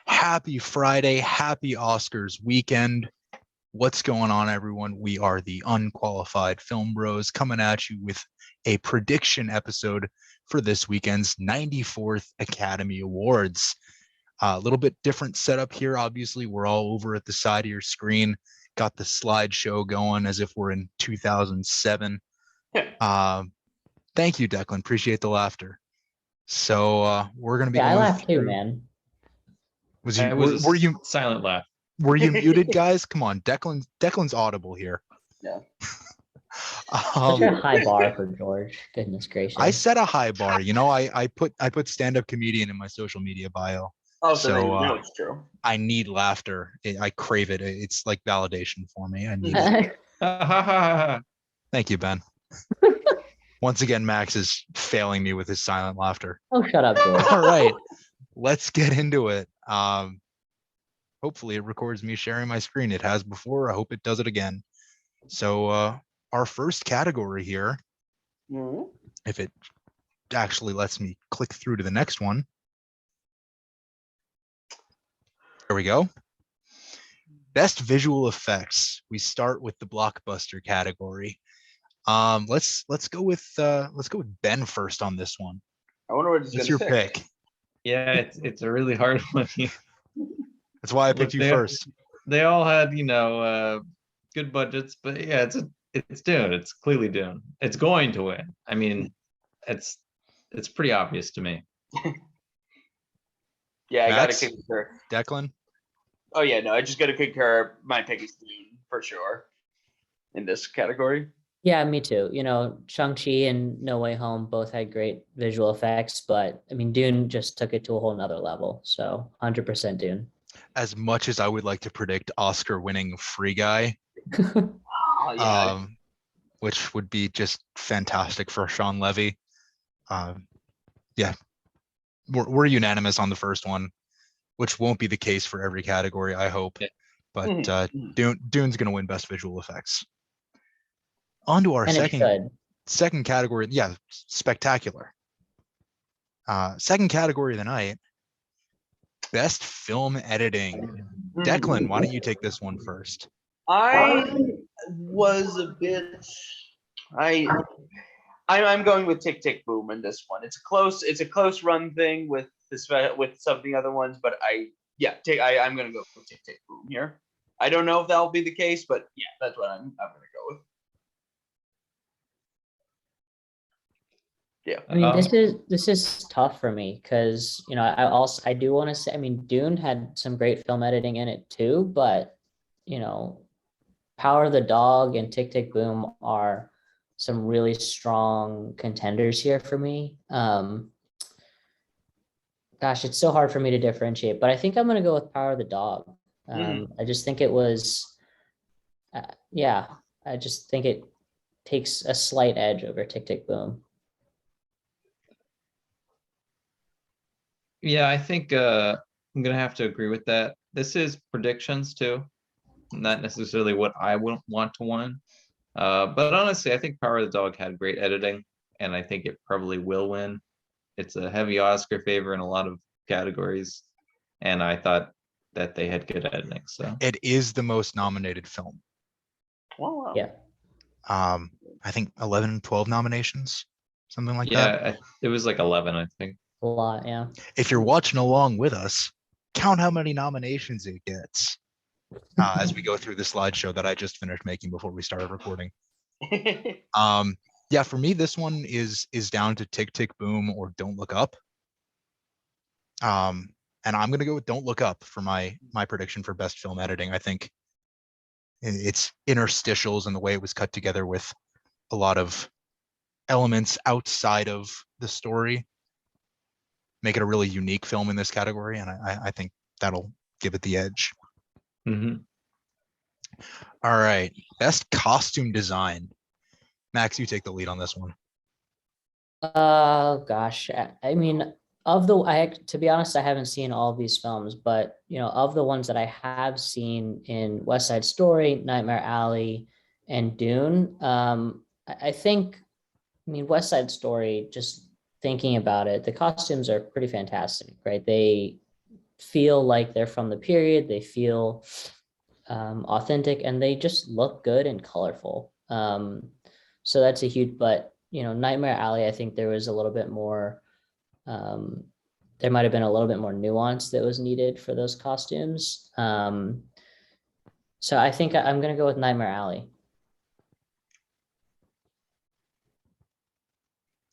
Happy Friday, happy Oscars weekend. What's going on, everyone? We are the Unqualified Film Bros coming at you with a prediction episode for this weekend's 94th Academy Awards. A little bit different setup here. Obviously, we're all over at the side of your screen. Got the slideshow going as if we're in 2007. Thank you, Declan. Appreciate the laughter. So we're going to be I going laughed too, through. Man. Were you silent laugh? Were you muted, guys? Come on, Declan's audible here. Yeah. Such a high bar for George. Goodness gracious. I set a high bar. You know, I put stand-up comedian in my social media bio. Oh, so you know it's true. I need laughter. I crave it. It's like validation for me. I need it. Thank you, Ben. Once again, Max is failing me with his silent laughter. Oh, shut up, George. All right, let's get into it. Hopefully it records me sharing my screen. It has before. I hope it does it again. So our first category here, if it actually lets me click through to the next one. There we go. Best visual effects. We start with the blockbuster category. Let's go with Ben first on this one. I wonder what he's What's gonna your pick? Yeah, it's a really hard one. That's why I picked you first. They all had, good budgets, but yeah, it's Dune. It's clearly Dune. It's going to win. I mean, it's pretty obvious to me. Yeah, Max? I gotta concur. Declan? Oh yeah, no, I just gotta concur. My pick is Dune for sure in this category. Yeah, me too. Shang-Chi and No Way Home both had great visual effects, but I mean, Dune just took it to a whole nother level. So 100% Dune. As much as I would like to predict Oscar-winning Free Guy, which would be just fantastic for Sean Levy. Yeah, we're unanimous on the first one, which won't be the case for every category, I hope. But Dune's going to win Best Visual Effects. On to our second category. Yeah, spectacular. Second category of the night, Best Film Editing. Declan, why don't you take this one first? I was a bit. I'm going with Tick Tick Boom in this one. It's a close run thing with some of the other ones, but I'm gonna go with Tick Tick Boom here. I don't know if that'll be the case, but yeah, that's what I'm gonna go with. Yeah. I mean, this is tough for me because I do want to say, I mean, Dune had some great film editing in it too, but Power of the Dog and Tick Tick Boom are some really strong contenders here for me. Gosh, it's so hard for me to differentiate, but I think I'm going to go with Power of the Dog. I just think it was, I just think it takes a slight edge over Tick Tick Boom. Yeah, I think I'm gonna have to agree with that. This is predictions too, not necessarily what I would want to win. But honestly, I think Power of the Dog had great editing, and I think it probably will win. It's a heavy Oscar favor in a lot of categories, and I thought that they had good editing. So it is the most nominated film. Wow. Yeah. I think 11, 12 nominations, something like that. Yeah, it was like 11, I think. A lot, yeah. If you're watching along with us, count how many nominations it gets as we go through the slideshow that I just finished making before we started recording. Yeah, for me, this one is down to Tick Tick Boom or Don't Look Up. And I'm gonna go with Don't Look Up for my prediction for Best Film Editing. I think it's interstitials and the way it was cut together with a lot of elements outside of the story make it a really unique film in this category, and I think that'll give it the edge. Mm-hmm. All right, Best Costume Design. Max, you take the lead on this one. Gosh, I mean, to be honest, I haven't seen all of these films, but of the ones that I have seen in West Side Story, Nightmare Alley, and Dune, I think, West Side Story, just thinking about it, the costumes are pretty fantastic, right? They feel like they're from the period. They feel authentic, and they just look good and colorful. So that's a huge, but Nightmare Alley, I think there was a little bit more, there might have been a little bit more nuance that was needed for those costumes. So I think I'm going to go with Nightmare Alley.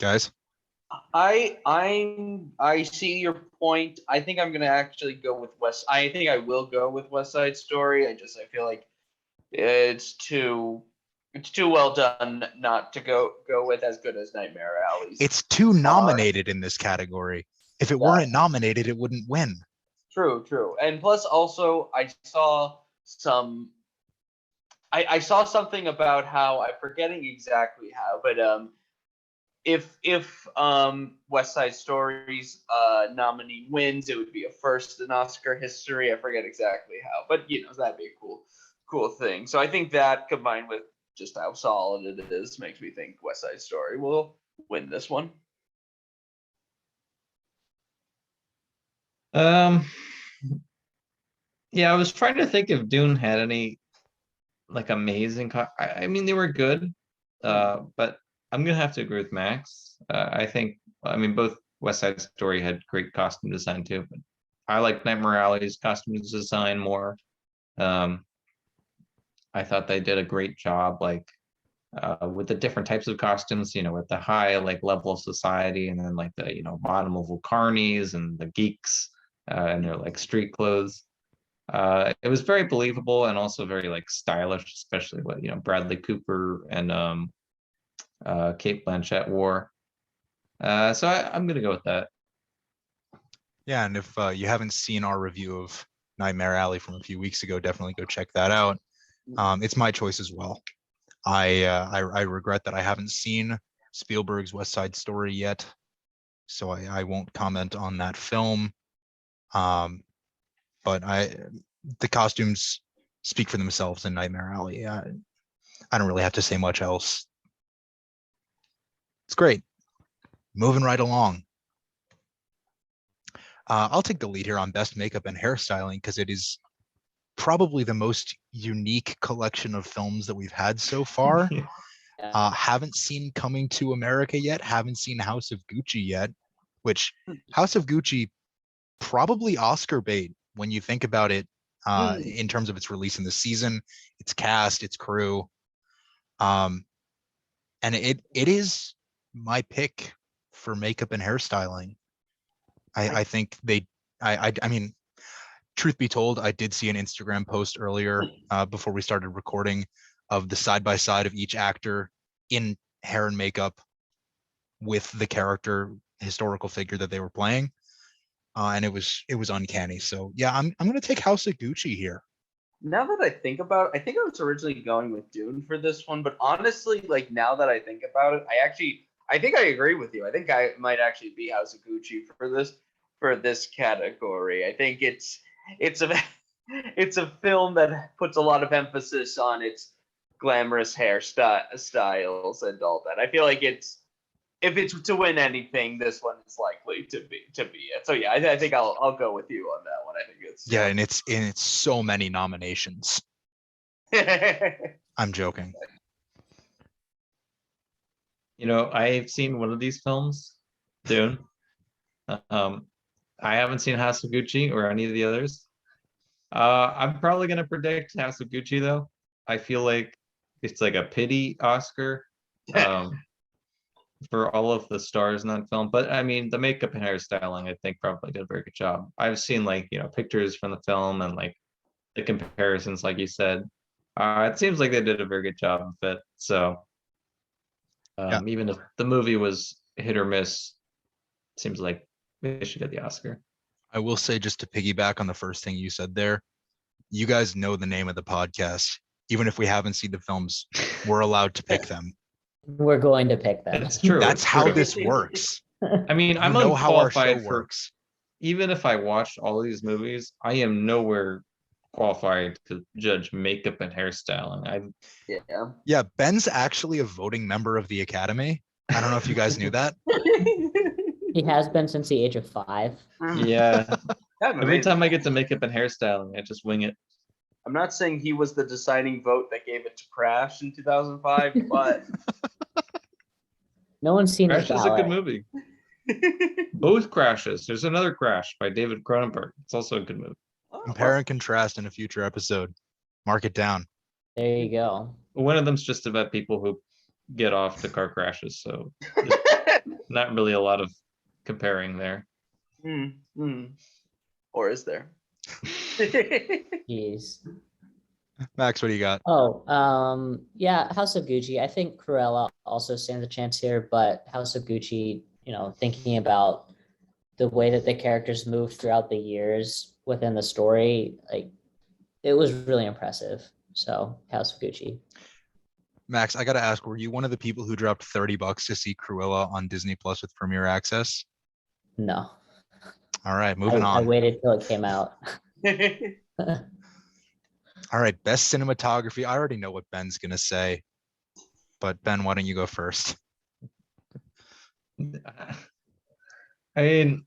Guys, I see your point. I think I'm gonna actually go with I think I will go with West Side Story. I feel like it's too well done not to go with as good as Nightmare Alley's. it's too nominated in this category. If it weren't nominated, it wouldn't win. True. And plus also I saw something about how, I'm forgetting exactly how, but if West Side Story's nominee wins, it would be a first in Oscar history. I forget exactly how, but that'd be a cool thing. So I think that, combined with just how solid it is, makes me think West Side Story will win this one. Yeah, I was trying to think if Dune had any like amazing. I mean, they were good, but I'm gonna have to agree with Max. I mean, both West Side Story had great costume design too, but I like Nightmare Alley's costume design more. I thought they did a great job, like with the different types of costumes, with the high level of society, and then the bottom level carnies and the geeks and their street clothes. It was very believable and also very stylish, especially what Bradley Cooper and Kate Blanchett wore. So I'm gonna go with that. Yeah, and if you haven't seen our review of Nightmare Alley from a few weeks ago, definitely go check that out. It's my choice as well. I regret that I haven't seen Spielberg's West Side Story yet, so I won't comment on that film. But the costumes speak for themselves in Nightmare Alley. I don't really have to say much else. It's great. Moving right along. I'll take the lead here on best makeup and hairstyling because it is probably the most unique collection of films that we've had so far. Haven't seen Coming to America yet. Haven't seen House of Gucci yet, which House of Gucci probably Oscar bait when you think about it, in terms of its release in the season, its cast, its crew. And it is my pick for makeup and hairstyling. I think I mean, truth be told, I did see an Instagram post earlier before we started recording of the side by side of each actor in hair and makeup with the character historical figure that they were playing. And it was uncanny. So yeah, I'm going to take House of Gucci here. Now that I think about it, I think I was originally going with Dune for this one, but honestly, now that I think about it, I think I agree with you. I think I might actually be House of Gucci for this category. I think it's a film that puts a lot of emphasis on its glamorous hairstyles and all that. I feel like if it's to win anything, this one is likely to be it. So yeah, I think I'll go with you on that one. I think it's and it's so many nominations. I'm joking. I've seen one of these films, Dune. I haven't seen House of Gucci or any of the others. I'm probably gonna predict House of Gucci though. I feel like it's like a pity Oscar for all of the stars in that film. But I mean, the makeup and hairstyling, I think probably did a very good job. I've seen pictures from the film and the comparisons, like you said. It seems like they did a very good job of it. So even if the movie was hit or miss, it seems like they should get the Oscar. I will say, just to piggyback on the first thing you said there, you guys know the name of the podcast. Even if we haven't seen the films, we're allowed to pick them. We're going to pick them. That's true. That's how this works. I mean, I'm know how our show unqualified for. Works. Even if I watched all of these movies, I am nowhere qualified to judge makeup and hairstyling. Yeah, Ben's actually a voting member of the Academy. I don't know if you guys knew that. He has been since the age of 5. Yeah. Kind of Every amazing. time I get to makeup and hairstyling, I just wing it. I'm not saying he was the deciding vote that gave it to Crash in 2005, but No one's seen his Crash is a good ballet. movie. Both Crashes. There's another Crash by David Cronenberg. It's also a good movie. Compare and contrast in a future episode. Mark it down. There you go. One of them's just about people who get off to car crashes, so not really a lot of comparing there. Or is there? Jeez. Max, what do you got? Yeah, House of Gucci. I think Cruella also stands a chance here, but House of Gucci, thinking about the way that the characters move throughout the years within the story, like it was really impressive. So House of Gucci. Max, I gotta ask, were you one of the people who dropped $30 to see Cruella on Disney Plus with Premier Access? No. All right, moving I on. waited till it came out. All right, best cinematography. I already know what Ben's gonna say, but Ben, why don't you go first? I mean,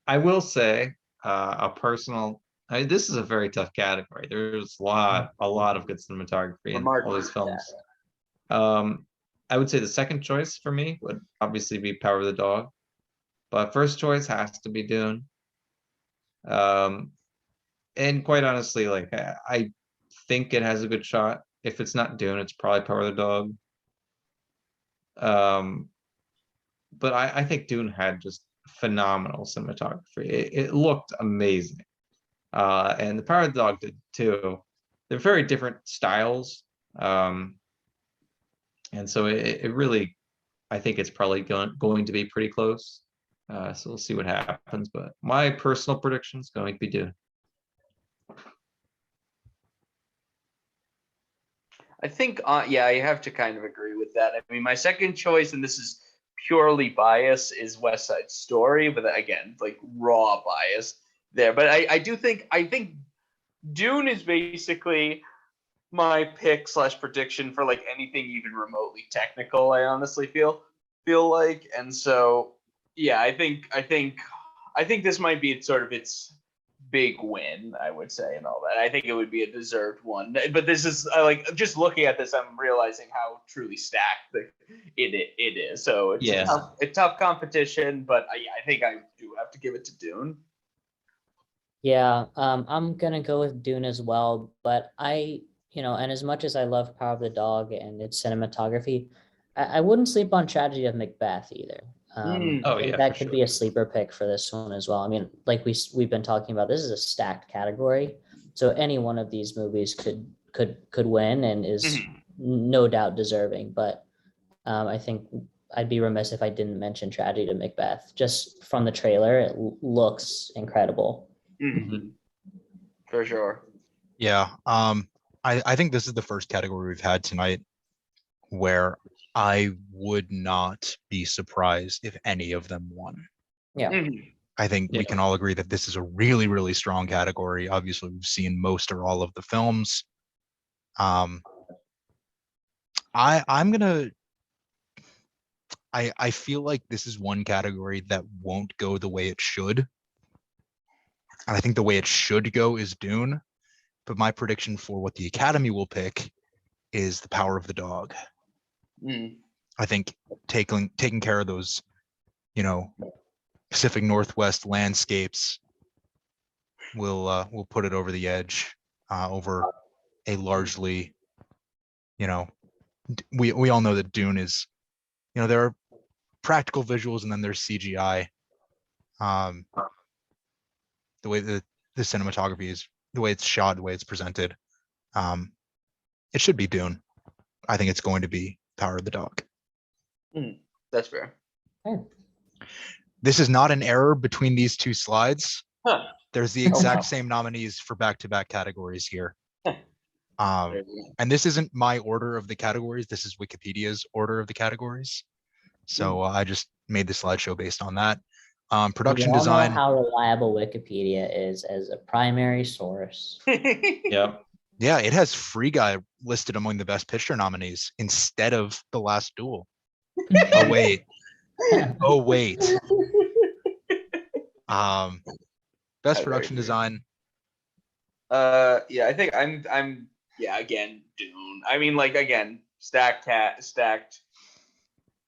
I will say a personal. This is a very tough category. There's a lot of good cinematography in all these films. I would say the second choice for me would obviously be Power of the Dog, but first choice has to be Dune. And quite honestly, like I think it has a good shot. If it's not Dune, it's probably Power of the Dog. But I think Dune had just phenomenal cinematography. It looked amazing. And the Power of the Dog did too. They're very different styles. And so it really, I think it's probably going to be pretty close. So we'll see what happens. But my personal prediction is going to be Dune. I think, yeah, I have to kind of agree with that. I mean, my second choice, and this is purely bias, is West Side Story, but again, like raw bias there. But I think Dune is basically my pick / prediction for like anything even remotely technical. I honestly feel like, and so yeah, I think this might be sort of its big win, I would say, and all that. I think it would be a deserved one. But this is like just looking at this, I'm realizing how truly stacked it is. So it's a tough competition, but I think I do have to give it to Dune. Yeah, I'm gonna go with Dune as well, but and as much as I love Power of the Dog and its cinematography, I wouldn't sleep on Tragedy of Macbeth either. I think that could be a sleeper pick for this one as well. I mean, like we've been talking about, this is a stacked category, so any one of these movies could win and is no doubt deserving. But I think I'd be remiss if I didn't mention Tragedy of Macbeth. Just from the trailer, it looks incredible. For sure. Yeah. I think this is the first category we've had tonight where I would not be surprised if any of them won. Yeah. I think we can all agree that this is a really, really strong category. Obviously, we've seen most or all of the films. I feel like this is one category that won't go the way it should. And I think the way it should go is Dune. But my prediction for what the Academy will pick is The Power of the Dog. I think taking care of those, Pacific Northwest landscapes will put it over the edge over a largely, we all know that Dune is, there are practical visuals and then there's CGI. The way the cinematography is, the way it's shot, the way it's presented, it should be Dune. I think it's going to be Power of the Dog. That's fair. Okay. This is not an error between these two slides. There's the exact same nominees for back-to-back categories here. And this isn't my order of the categories. This is Wikipedia's order of the categories. So I just made the slideshow based on that. Production design. Know how reliable Wikipedia is as a primary source. Yep. Yeah, it has Free Guy listed among the Best Picture nominees instead of The Last Duel. Oh wait. Best Best Had very production good. design. Yeah, I think I'm yeah, again, Dune. I mean, like, again, stacked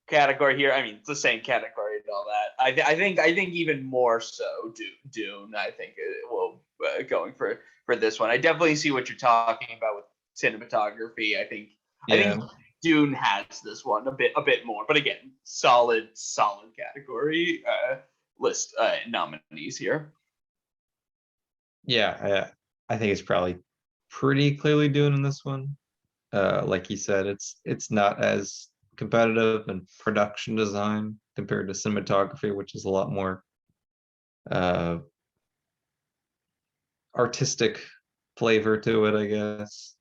category here. I mean, it's the same category and all that. I think even more so Dune. I think it will going for this one. I definitely see what you're talking about with cinematography. I think Dune has this one a bit more, but again, solid category list nominees here. Yeah, I think it's probably pretty clearly Dune in this one. Like you said, it's not as competitive in production design compared to cinematography, which is a lot more artistic flavor to it, I guess.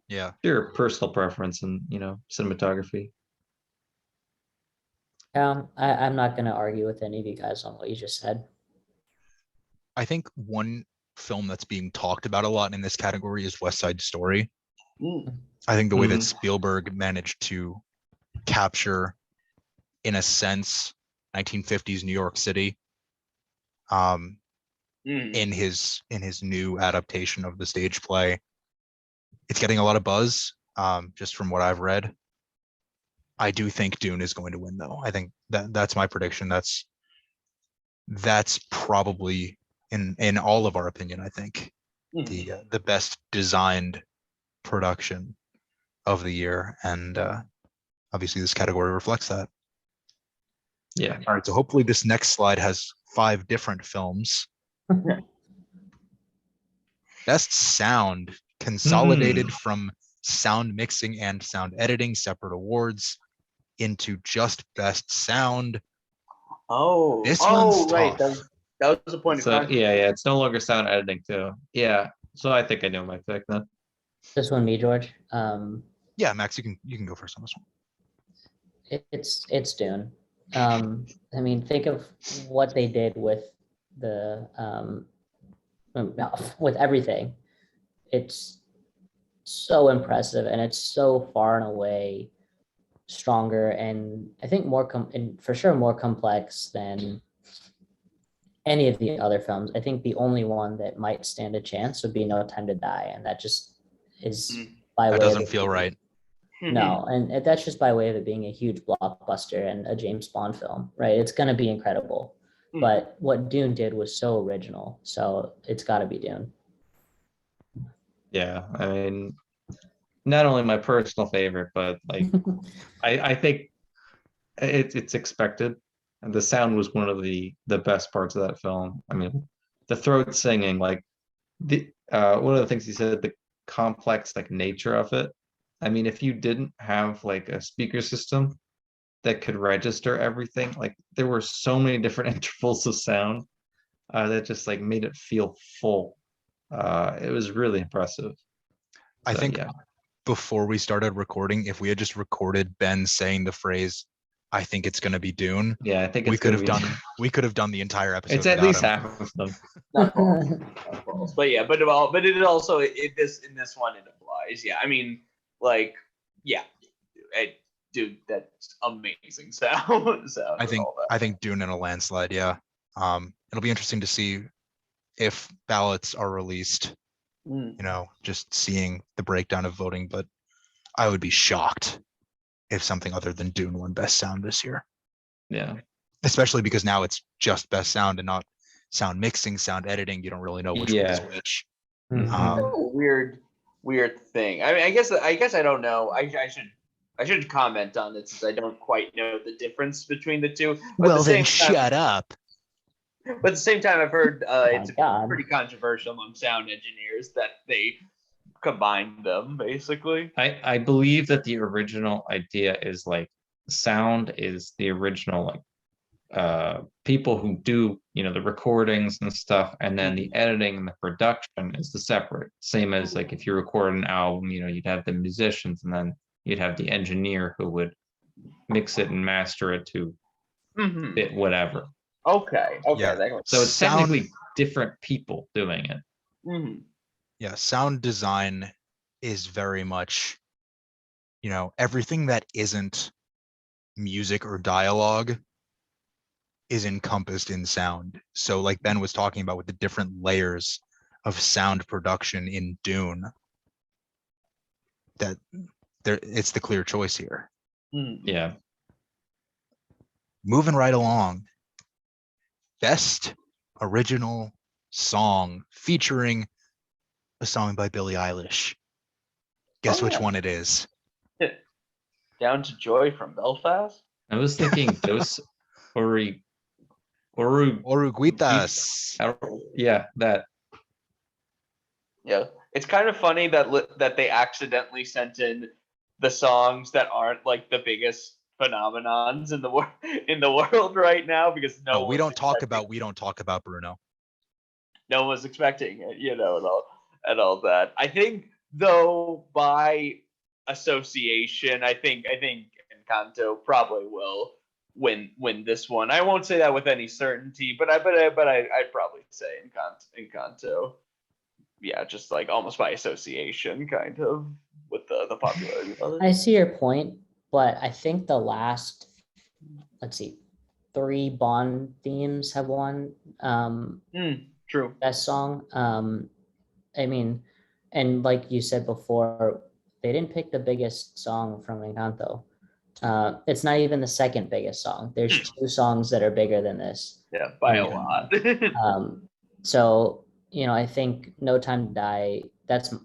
Yeah. Your personal preference and cinematography. I'm not going to argue with any of you guys on what you just said. I think one film that's being talked about a lot in this category is West Side Story. I think the way that Spielberg managed to capture, in a sense, 1950s New York City, in his new adaptation of the stage play, it's getting a lot of buzz. Just from what I've read, I do think Dune is going to win, though. I think that's my prediction. That's probably, in all of our opinion, I think the best designed production of the year, and obviously this category reflects that. Yeah. All right, so hopefully this next slide has 5 different films. Best sound, consolidated from sound mixing and sound editing, separate awards, into just best sound. This one's right. tough. That was the point So of controversy. yeah, it's no longer sound editing too. Yeah, so I think I know my pick then. This one, me, George. Yeah, Max, you can go first on this one. It's Dune. I mean, think of what they did with the with everything. It's so impressive, and it's so far and away stronger, and I think and for sure more complex than any of the other films. I think the only one that might stand a chance would be No Time to Die, and that just is by That way doesn't of feel right. No, and that's just by way of it being a huge blockbuster and a James Bond film, right? It's going to be incredible. But what Dune did was so original, so it's got to be Dune. Yeah, I mean, not only my personal favorite, but like I think it's expected. And the sound was one of the best parts of that film. I mean, the throat singing, like one of the things he said, the complex like nature of it. I mean, if you didn't have like a speaker system that could register everything, like there were so many different intervals of sound that just like made it feel full. It was really impressive. I So, think yeah. Before we started recording, if we had just recorded Ben saying the phrase, "I think it's going to be Dune," Yeah, I think we it's could gonna have be. we could have done the entire episode It's at without least him. half of them. Not false. But yeah, but it also in this one it applies. Yeah, I mean, like, yeah, dude, that's amazing sound. I think Dune in a landslide. Yeah. It'll be interesting to see if ballots are released. Just seeing the breakdown of voting, but I would be shocked if something other than Dune won best sound this year. Yeah. Especially because now it's just best sound and not sound mixing, sound editing. You don't really know which one is which. Weird thing. I mean, I guess I don't know. I should comment on it since I don't quite know the difference between the two. But Well, then shut up. But at the same time, I've heard it's pretty controversial among sound engineers that they combine them, basically. I believe that the original idea is like sound is the original like people who do the recordings and stuff, and then the editing and the production is the separate. Same as like if you record an album, you'd have the musicians and then you'd have the engineer who would mix it and master it to fit whatever. Okay. Yeah. So it's technically different people doing it. Yeah, sound design is very much, everything that isn't music or dialogue is encompassed in sound. So like Ben was talking about with the different layers of sound production in Dune, that it's the clear choice here. Yeah. Moving right along. Best original song featuring a song by Billie Eilish. Guess which one it is? Down to Joy from Belfast. I was thinking Dos Oruguitas. Yeah, that. Yeah, it's kind of funny that they accidentally sent in the songs that aren't like the biggest phenomenons in the world right now, because No, one we was don't talk expecting- about Bruno. no one was expecting it, and all that. I think though, by association, I think Encanto probably will win this one. I won't say that with any certainty, but I'd probably say Encanto. Yeah, just like almost by association, kind of, with the popularity of I it. see your point, but I think the last, let's see, 3 Bond themes have won True. best song. I mean, and like you said before, they didn't pick the biggest song from Encanto. It's not even the second biggest song. There's 2 songs that are bigger than this. Yeah, by a Yeah. lot. So, I think No Time to Die,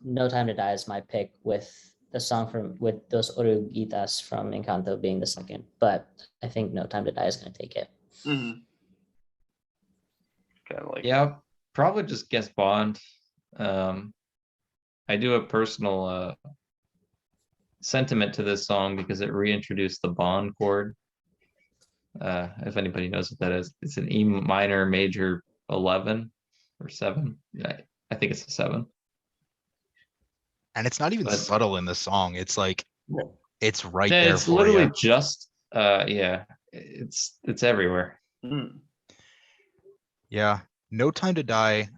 No Time to Die is my pick, with the song with Dos Oruguitas from Encanto being the second. But I think No Time to Die is going to take it. Kind of like Yeah, probably just guess Bond. I do a personal sentiment to this song because it reintroduced the Bond chord. If anybody knows what that is, it's an E minor major 11 or 7. I think it's a 7. And it's not even But- subtle in the song. It's like it's right Yeah, there it's for literally you. just yeah, it's everywhere. Yeah. No Time to Die.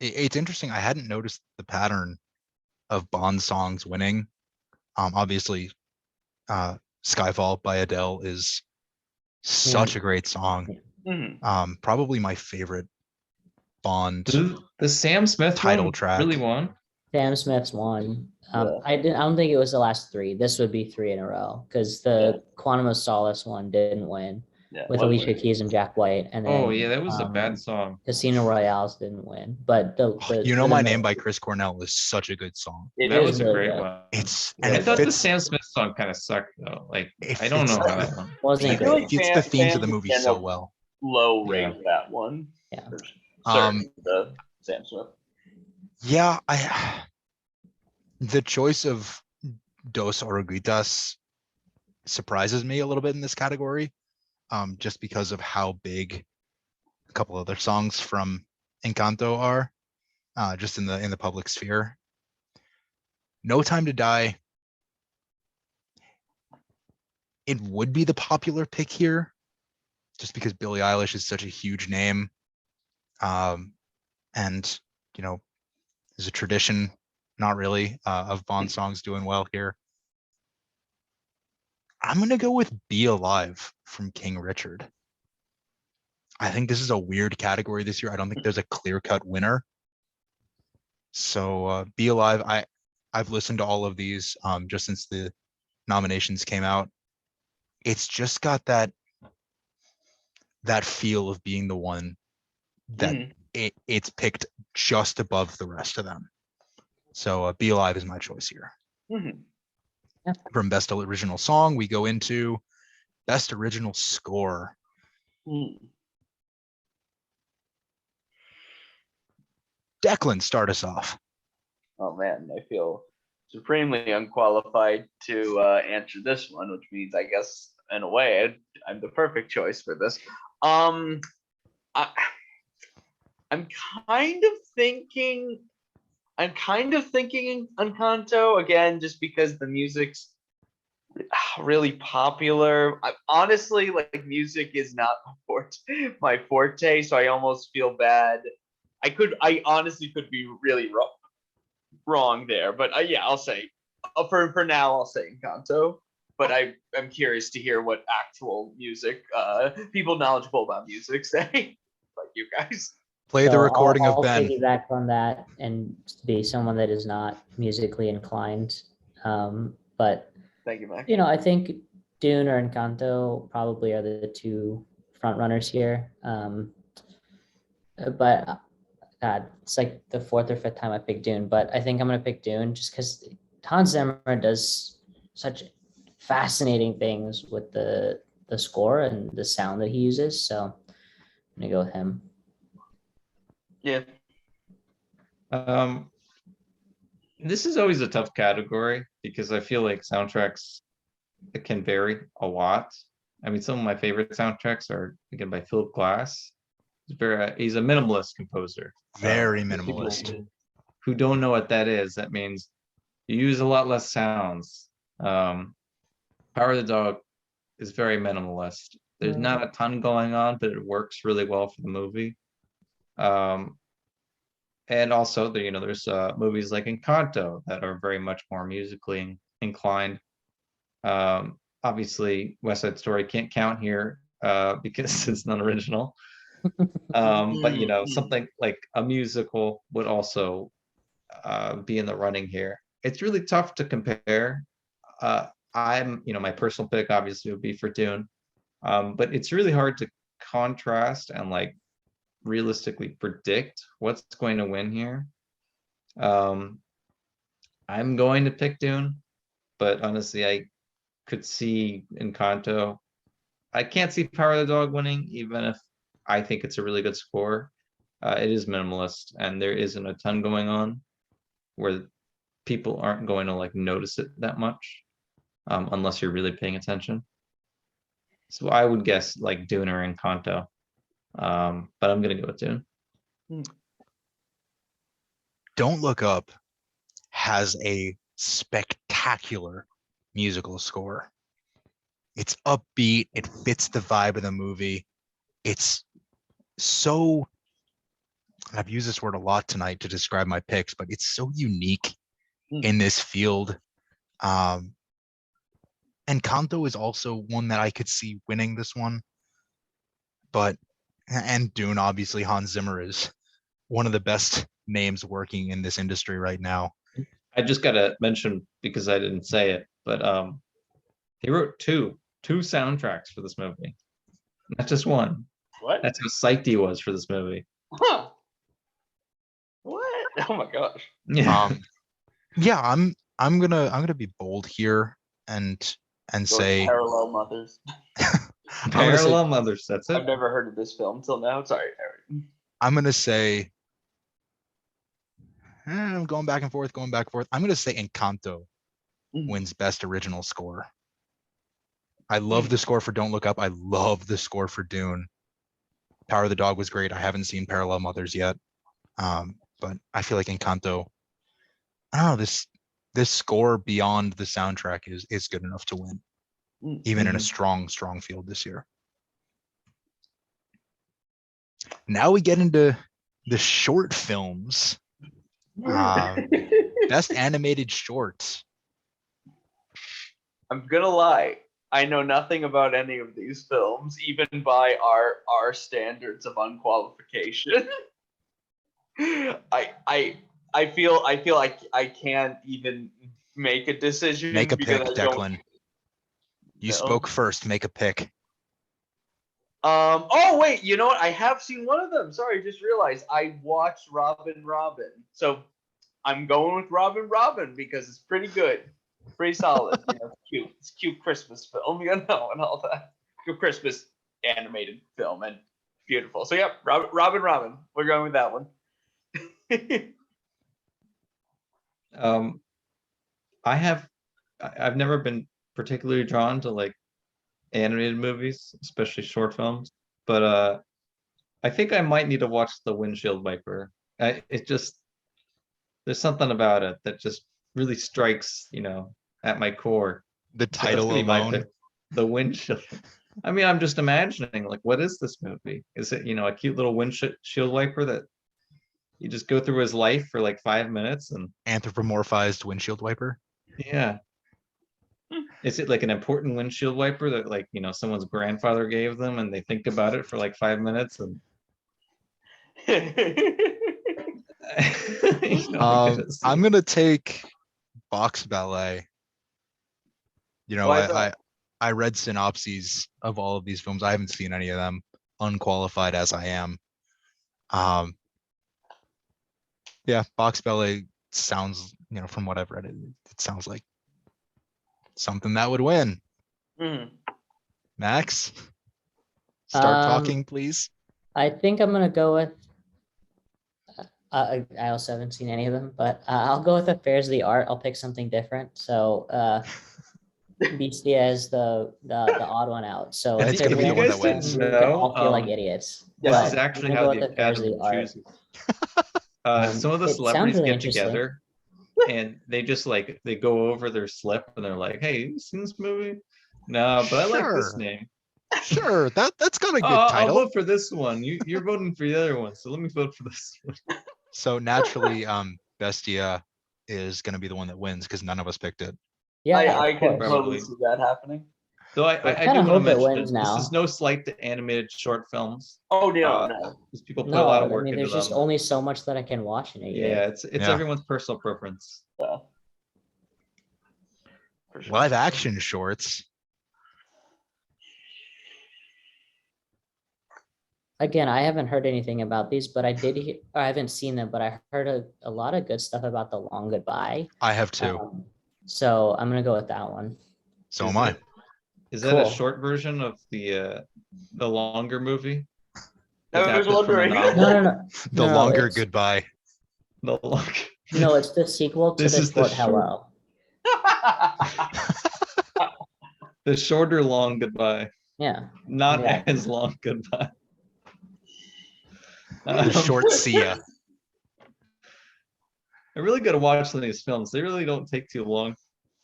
It's interesting. I hadn't noticed the pattern of Bond songs winning. Obviously, Skyfall by Adele is such a great song. Probably my favorite Bond The Sam Smith title one track. really won. Sam Smith's won. Yeah. I don't think it was the last 3. This would be 3 in a row, because the Quantum of Solace one didn't win, with Alicia Keys and Jack White, and then Oh yeah, that was a bad song. Casino Royales didn't win. But You Know My Name by Chris Cornell is such a good song. That was a really great good. one. And I it thought the fits, Sam Smith song kind of sucked though. Like it I don't fits know how the- that one. Wasn't I a feel great like it's the themes of the movie fans so end up well. low rate Yeah. that one. Yeah. Certainly the Sam Smith. Yeah, the choice of Dos Oruguitas surprises me a little bit in this category, just because of how big a couple other songs from Encanto are, just in the public sphere. No Time to Die, it would be the popular pick here, just because Billie Eilish is such a huge name, and there's a tradition, not really, of Bond songs doing well here. I'm gonna go with Be Alive from King Richard. I think this is a weird category this year. I don't think there's a clear-cut winner. So Be Alive, I've listened to all of these just since the nominations came out. It's just got that feel of being the one that it's picked just above the rest of them. So Be Alive is my choice here. Yeah. From Best Original Song, we go into Best Original Score. Declan, start us off. Oh man, I feel supremely unqualified to answer this one, which means I guess in a way I'm the perfect choice for this. I'm kind of thinking Encanto again, just because the music's really popular. Honestly, like, music is not my forte, so I almost feel bad. I honestly could be really wrong there, but yeah, I'll say for now I'll say Encanto. but I'm curious to hear what actual music people knowledgeable about music say, like you guys. Play the So recording of I'll Ben. piggyback on that and be someone that is not musically inclined. But Thank you, Mac. I think Dune or Encanto probably are the two front runners here. But God, it's like the fourth or fifth time I picked Dune, but I think I'm gonna pick Dune just because Hans Zimmer does such fascinating things with the score and the sound that he uses. So I'm gonna go with him. Yeah. This is always a tough category because I feel like soundtracks, it can vary a lot. I mean, some of my favorite soundtracks are again by Philip Glass. He's a minimalist composer. Very For people minimalist. who don't know what that is, that means you use a lot less sounds. Power of the Dog is very minimalist. There's not a ton going on, but it works really well for the movie. And also, there's movies like Encanto that are very much more musically inclined. Obviously, West Side Story can't count here because it's not original. But something like a musical would also be in the running here. It's really tough to compare. My personal pick obviously would be for Dune, but it's really hard to contrast and like realistically predict what's going to win here. I'm going to pick Dune, but honestly, I could see Encanto. I can't see Power of the Dog winning, even if I think it's a really good score. It is minimalist, and there isn't a ton going on where people aren't going to like notice it that much, unless you're really paying attention. So I would guess like Dune or Encanto, but I'm gonna go with Dune. Don't Look Up has a spectacular musical score. It's upbeat. It fits the vibe of the movie. It's so, I've used this word a lot tonight to describe my picks, but it's so unique in this field. Encanto is also one that I could see winning this one. And Dune, obviously, Hans Zimmer is one of the best names working in this industry right now. I just gotta mention, because I didn't say it, but he wrote two soundtracks for this movie, not just one. What? That's how psyched he was for this movie. Huh. What? Oh my gosh. Yeah. Yeah, I'm gonna be bold here and say Parallel Mothers. Parallel Mothers, that's I've it. never heard of this film till now. Sorry, Harry. I'm gonna say I'm going back and forth. I'm gonna say Encanto wins best original score. I love the score for Don't Look Up. I love the score for Dune. Power of the Dog was great. I haven't seen Parallel Mothers yet, but I feel like Encanto, I don't know, this score beyond the soundtrack is good enough to win, even in a strong field this year. Now we get into the short films. Best animated shorts. I'm gonna lie. I know nothing about any of these films, even by our standards of unqualification. I feel like I can't even make a decision. Make a pick, because I don't Declan. You know. spoke first. Make a pick. Oh wait, you know what? I have seen one of them. Sorry, I just realized I watched Robin. So I'm going with Robin because it's pretty good, pretty solid. It's cute. It's a cute Christmas film, and all that. Good Christmas animated film and beautiful. So yeah, Robin. We're going with that one. I've never been particularly drawn to like animated movies, especially short films, but I think I might need to watch The Windshield Wiper. There's something about it that just really strikes, at my core. The So that's title gonna be my alone. pick. The Windshield. I mean, I'm just imagining, like, what is this movie? Is it, a cute little windshield wiper that you just go through his life for like 5 minutes and Anthropomorphized windshield wiper. yeah. Is it like an important windshield wiper that like, someone's grandfather gave them and they think about it for like 5 minutes and I'm gonna take Box Ballet. Why is that? I read synopses of all of these films. I haven't seen any of them, unqualified as I am. Yeah, Box Ballet sounds, from what I've read, it sounds like something that would win. Mhm. Max, start Um, talking, please. I think I'm gonna go with. I also haven't seen any of them, but I'll go with Affairs of the Art. I'll pick something different. So Beastia is the odd one out. So And if it's it gonna be the one that wins, wins. then we can all feel like idiots. This But is actually I'm how gonna go the with Affairs of Academy the Art. chooses. Some of the It sounds celebrities really get interesting. together and they just like they go over their slip and they're like, "Hey, you seen this movie? No, but I like this Sure. name. Sure, that's got a good I'll title. vote for this one. You're voting for the other one, so let me vote for this one." So naturally, Bestia is gonna be the one that wins because none of us picked it. Yeah, I of can course. totally Probably. see that happening. Though I I do kinda want to hope it mention wins this is now. no slight to animated short films. Oh no, Uh, no. Because people put a No, lot of I work mean, into there's just them. only so much that I can watch in a year. Yeah, it's Yeah. everyone's personal preference. Yeah. For sure. Live action shorts. Again, I haven't heard anything about these, but I did hear, I haven't seen them, but I heard a lot of good stuff about The Long Goodbye. I have two. So I'm gonna go with that one. So Is am I. it- Is that a Cool. short version of the longer movie? I was Adapted from a wondering. No, novel? no, no. The No, longer it's- goodbye. The longer. No, it's the sequel to This the is the short Hello. The shorter long goodbye, Yeah. not Yeah. as long goodbye. The short see ya. I really gotta watch some of these films. They really don't take too long.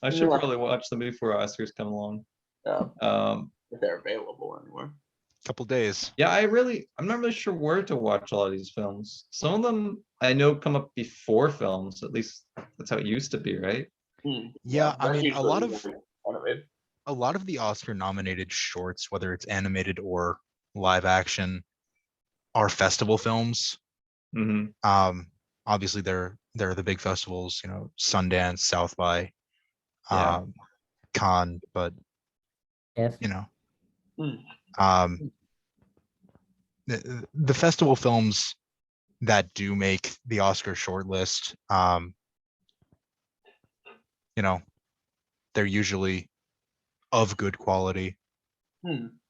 I should Yeah. probably watch them before Oscars come along. If they're available anywhere. Couple days. Yeah, I'm not really sure where to watch a lot of these films. Some of them I know come up before films. At least that's how it used to be, right? Yeah, I that's mean, a lot usually one of it. of the Oscar nominated shorts, whether it's animated or live action, are festival films. Hmm. Obviously they're the big festivals, Sundance, South by, Yeah. Cannes, but If um the festival films that do make the Oscar shortlist, they're usually of good quality.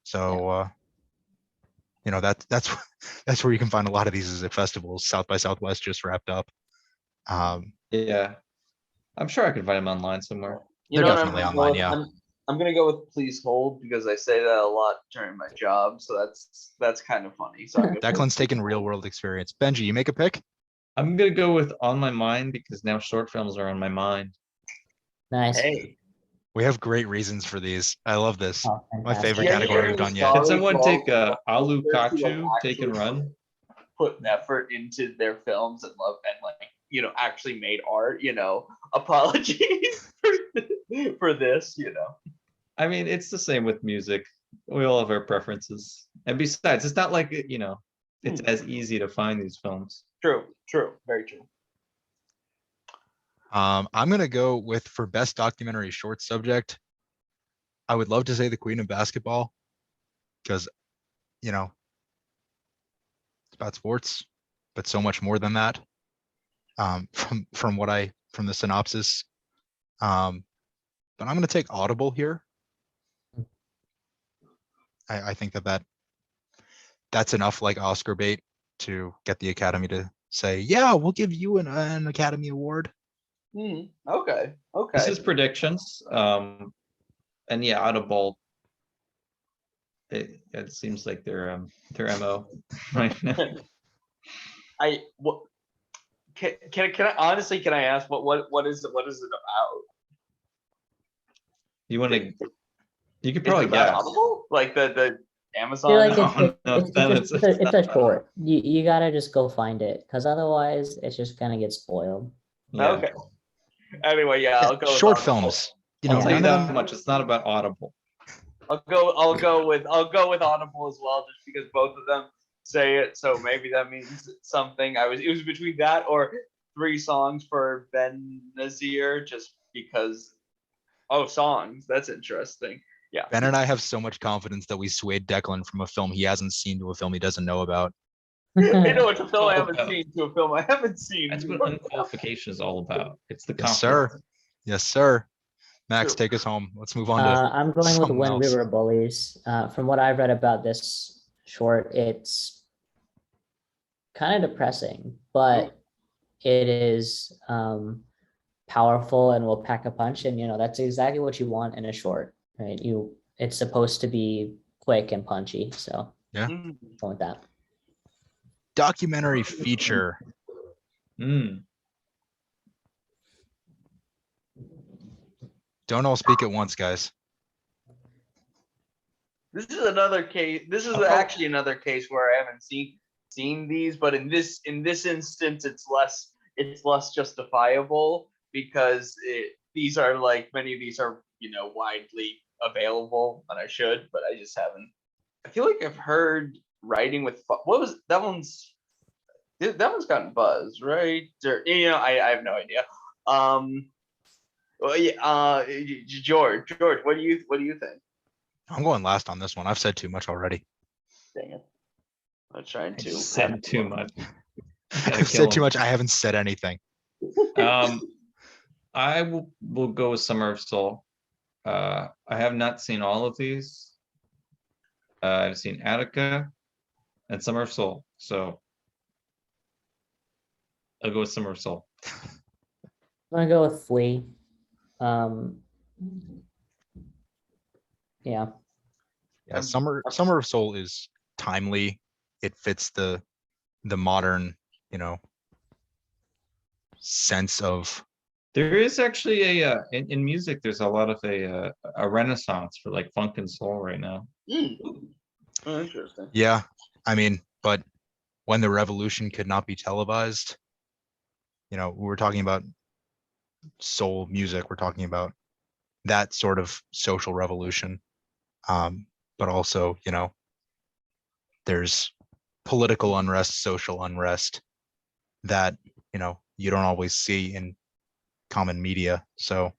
So that's that's where you can find a lot of these is at festivals. South by Southwest just wrapped up. Yeah. I'm sure I can find them online somewhere. You They're know what definitely I'm gonna online, go yeah. with? I'm gonna go with Please Hold because I say that a lot during my job, so that's kind of funny. So I'm gonna Declan's taking real world experience. Benji, you make a pick? I'm gonna go with On My Mind because now short films are on my mind. nice. Hey, We have great reasons for these. I love this. Oh, My fantastic. favorite category we've done yet. Can someone take Sorry, Alu folks, Kachu, like, Take and actually Run? put an effort into their films and love and actually made art. Apologies for this. I mean, it's the same with music. We all have our preferences. And besides, it's not like, it's as easy to find these films. True, very true. I'm gonna go with for best documentary short subject. I would love to say The Queen of Basketball, because it's about sports, but so much more than that. From the synopsis. But I'm gonna take Audible here. I think that's enough like Oscar bait to get the Academy to say, yeah, we'll give you an Academy Award. Okay. This is predictions. And yeah, Audible. It seems like their MO right now. Can I honestly? Can I ask what is it about? You want to? You could Is it probably about guess. Audible? Like the I Amazon? feel like No, it's a short. You gotta just go find it because otherwise it's just gonna get spoiled. Yeah. Okay. Anyway, yeah, I'll go with Short Audible. films. You I'll know, tell you none of that them. much. It's not about Audible. I'll go with Audible as well, just because both of them say it. So maybe that means something. It was between that or 3 songs for Ben Nazir, just because. Oh, songs. That's interesting. Yeah. Ben and I have so much confidence that we swayed Declan from a film he hasn't seen to a film he doesn't know about. You know, it's a film I all haven't about. seen to a film I haven't seen. That's what unqualification is all about. It's the Yes, confidence. sir. Yes, sir. Max, True. take us home. Let's move on to I'm going with something Wind else. River Bullies. From what I've read about this short, it's kind of depressing, but it is powerful and will pack a punch. And that's exactly what you want in a short, right? It's supposed to be quick and punchy. So Yeah. go with that. Documentary feature. Mm. Don't all speak at once, guys. This is another case. This is Oh. actually another case where I haven't seen these, but in this instance, it's less justifiable because these are like many of these are widely available, and I should, but I just haven't. I feel like I've heard Writing with what was that one's gotten buzz, right? Or, I have no idea. Well, yeah, George, what do you think? I'm going last on this one. I've said too much already. Dang it. I'm trying I to. just said too much. I've said too much. I haven't said anything. I will go with Summer of Soul. I have not seen all of these. I've seen Attica and Summer of Soul, so I'll go with Summer of Soul. I'm gonna go with Flea. Yeah. Yeah, Summer of Soul is timely. It fits the modern, sense of. There is actually in music. There's a lot of a renaissance for like funk and soul right now. Oh, interesting. Yeah, I mean, but when the revolution could not be televised, we're talking about soul music. We're talking about that sort of social revolution. But also, there's political unrest, social unrest that, you don't always see in common media. So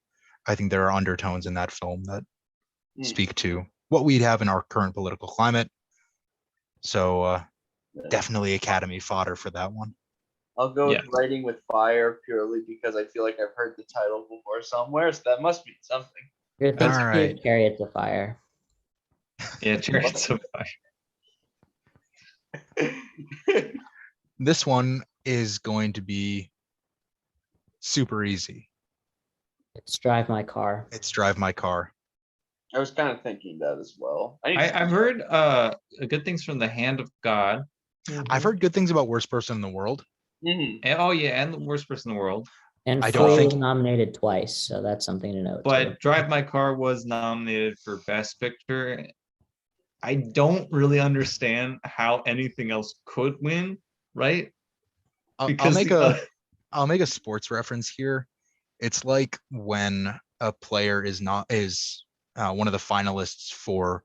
I think there are undertones in that film that speak to what we have in our current political climate. So definitely Academy fodder for that one. I'll go with Writing with Fire purely because I feel like I've heard the title before somewhere, so that must mean something. You're thinking All right. Chariots of Fire. Yeah, Chariots of Fire. This one is going to be super easy. It's Drive My Car. It's Drive My Car. I was kind of thinking that as well. I've heard good things from The Hand of God. I've heard good things about Worst Person in the World. Mhm. Oh yeah, and The Worst Person in the World. And I Flea don't think- was nominated twice, so that's something to note. But too. Drive My Car was nominated for Best Picture. I don't really understand how anything else could win, right? I'll make a sports reference here. It's like when a player is one of the finalists for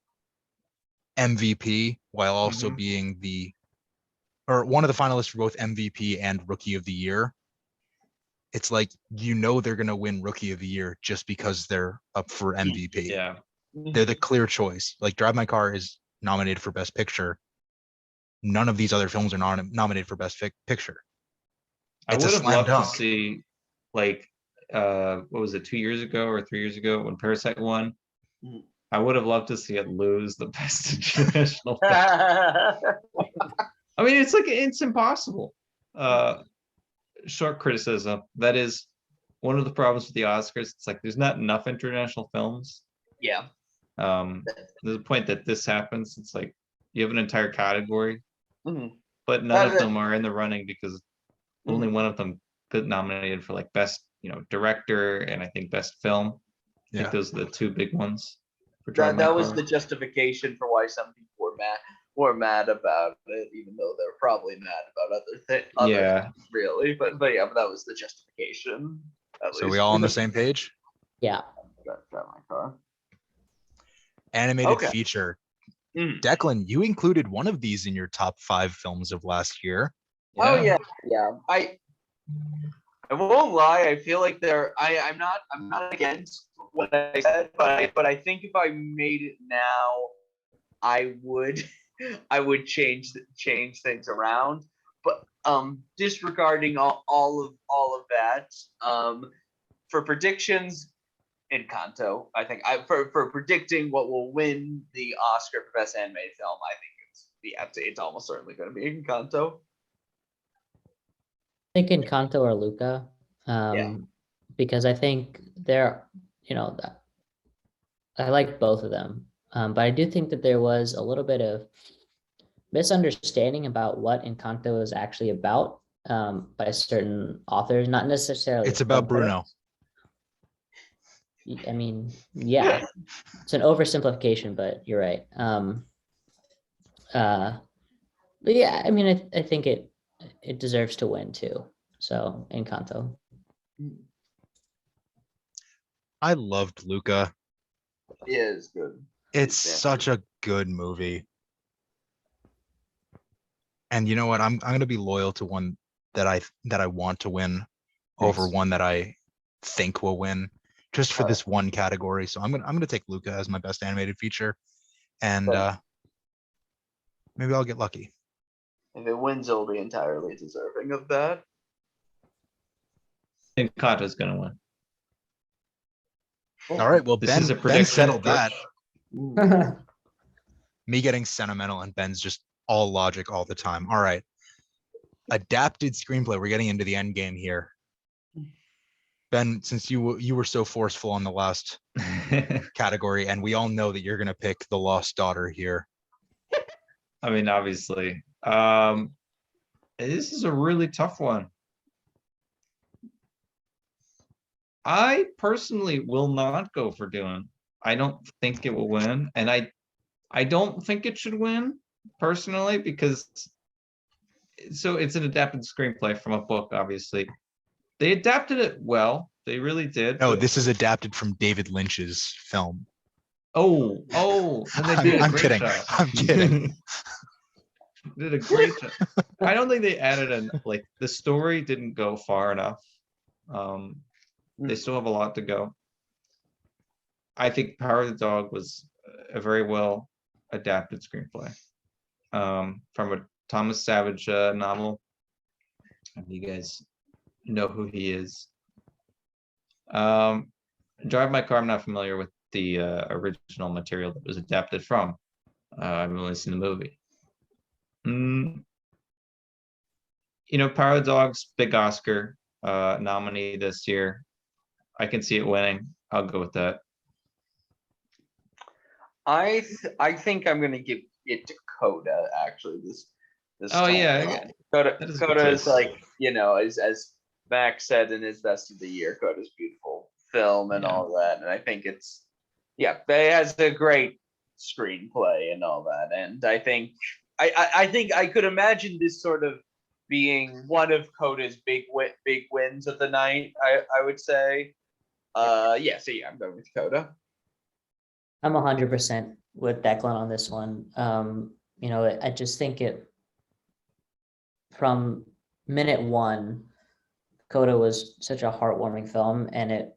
MVP while also being one of the finalists for both MVP and Rookie of the Year. It's like they're gonna win Rookie of the Year just because they're up for MVP. Yeah. They're the clear choice. Like Drive My Car is nominated for Best Picture. None of these other films are nominated for Best Picture. I It's a would have slam loved dunk. to see, like, what was it, 2 years ago or 3 years ago when Parasite won? Mhm. I would have loved to see it lose the Best International Film. I mean, it's impossible. Short criticism. That is one of the problems with the Oscars. It's like there's not enough international films. Yeah. There's a point that this happens. It's like you have an entire category, Mhm. but none of them are in the running because only one of them got nominated for like best, director and I think best film. I think those are the two big ones. For Drive My That was Car. the justification for why some people were mad about it, even though they're probably mad about other things. Yeah. Really, but that was the justification. So we all on the same page? Yeah. Drive my car. Animated Okay. feature. Mhm. Declan, you included one of these in your top 5 films of last year. Oh yeah. I won't lie. I feel like I'm not against what I said, but I think if I made it now, I would I would change things around. But disregarding all of that, for predictions, Encanto. I think for predicting what will win the Oscar for Best Animated Film, I think it's almost certainly going to be Encanto. I think Encanto or Luca, because I think they're, I like both of them, but I do think that there was a little bit of misunderstanding about what Encanto is actually about, by certain authors, not necessarily. It's about Bruno. I mean, yeah, it's an oversimplification, but you're right. But yeah, I mean, I think it deserves to win too. So Encanto. I loved Luca. It is good. It's such a good movie. And you know what? I'm gonna be loyal to one that I want to win over Nice. one that I think will win, just for Alright. this one category. So I'm gonna take Luca as my best animated feature, and Fair. maybe I'll get lucky. If it wins, it'll be entirely deserving of that. Encanto's gonna win. All right. Well, This is a Ben prediction. settled that. Ooh. Me getting sentimental and Ben's just all logic all the time. All right. Adapted screenplay. We're getting into the end game here. Ben, since you were so forceful on the last category, and we all know that you're gonna pick The Lost Daughter here. I mean, obviously. This is a really tough one. I personally will not go for Dune. I don't think it will win, and I don't think it should win personally, because it's an adapted screenplay from a book, obviously. They adapted it well. They really did. No, but- this is adapted from David Lynch's film. Oh, and they did a I'm great kidding. job. I'm kidding. Did a great job. I don't think they added like the story didn't go far enough. They still have a lot to go. I think Power of the Dog was a very well adapted screenplay, from a Thomas Savage novel. You guys know who he is. Drive My Car, I'm not familiar with the original material that was adapted from. I've only seen the movie. Power of the Dog's big Oscar nominee this year. I can see it winning. I'll go with that. I think I'm gonna give it to Coda actually. This Oh, time yeah, around. Coda that is a good Coda is choice. like, as Max said in his best of the year, Coda's beautiful film and Yeah. all that. And I think it has a great screenplay and all that. And I think I could imagine this sort of being one of Coda's big wins of the night, I would say. So I'm going with Coda. I'm 100% with Declan on this one. I just think from minute one, Coda was such a heartwarming film, and it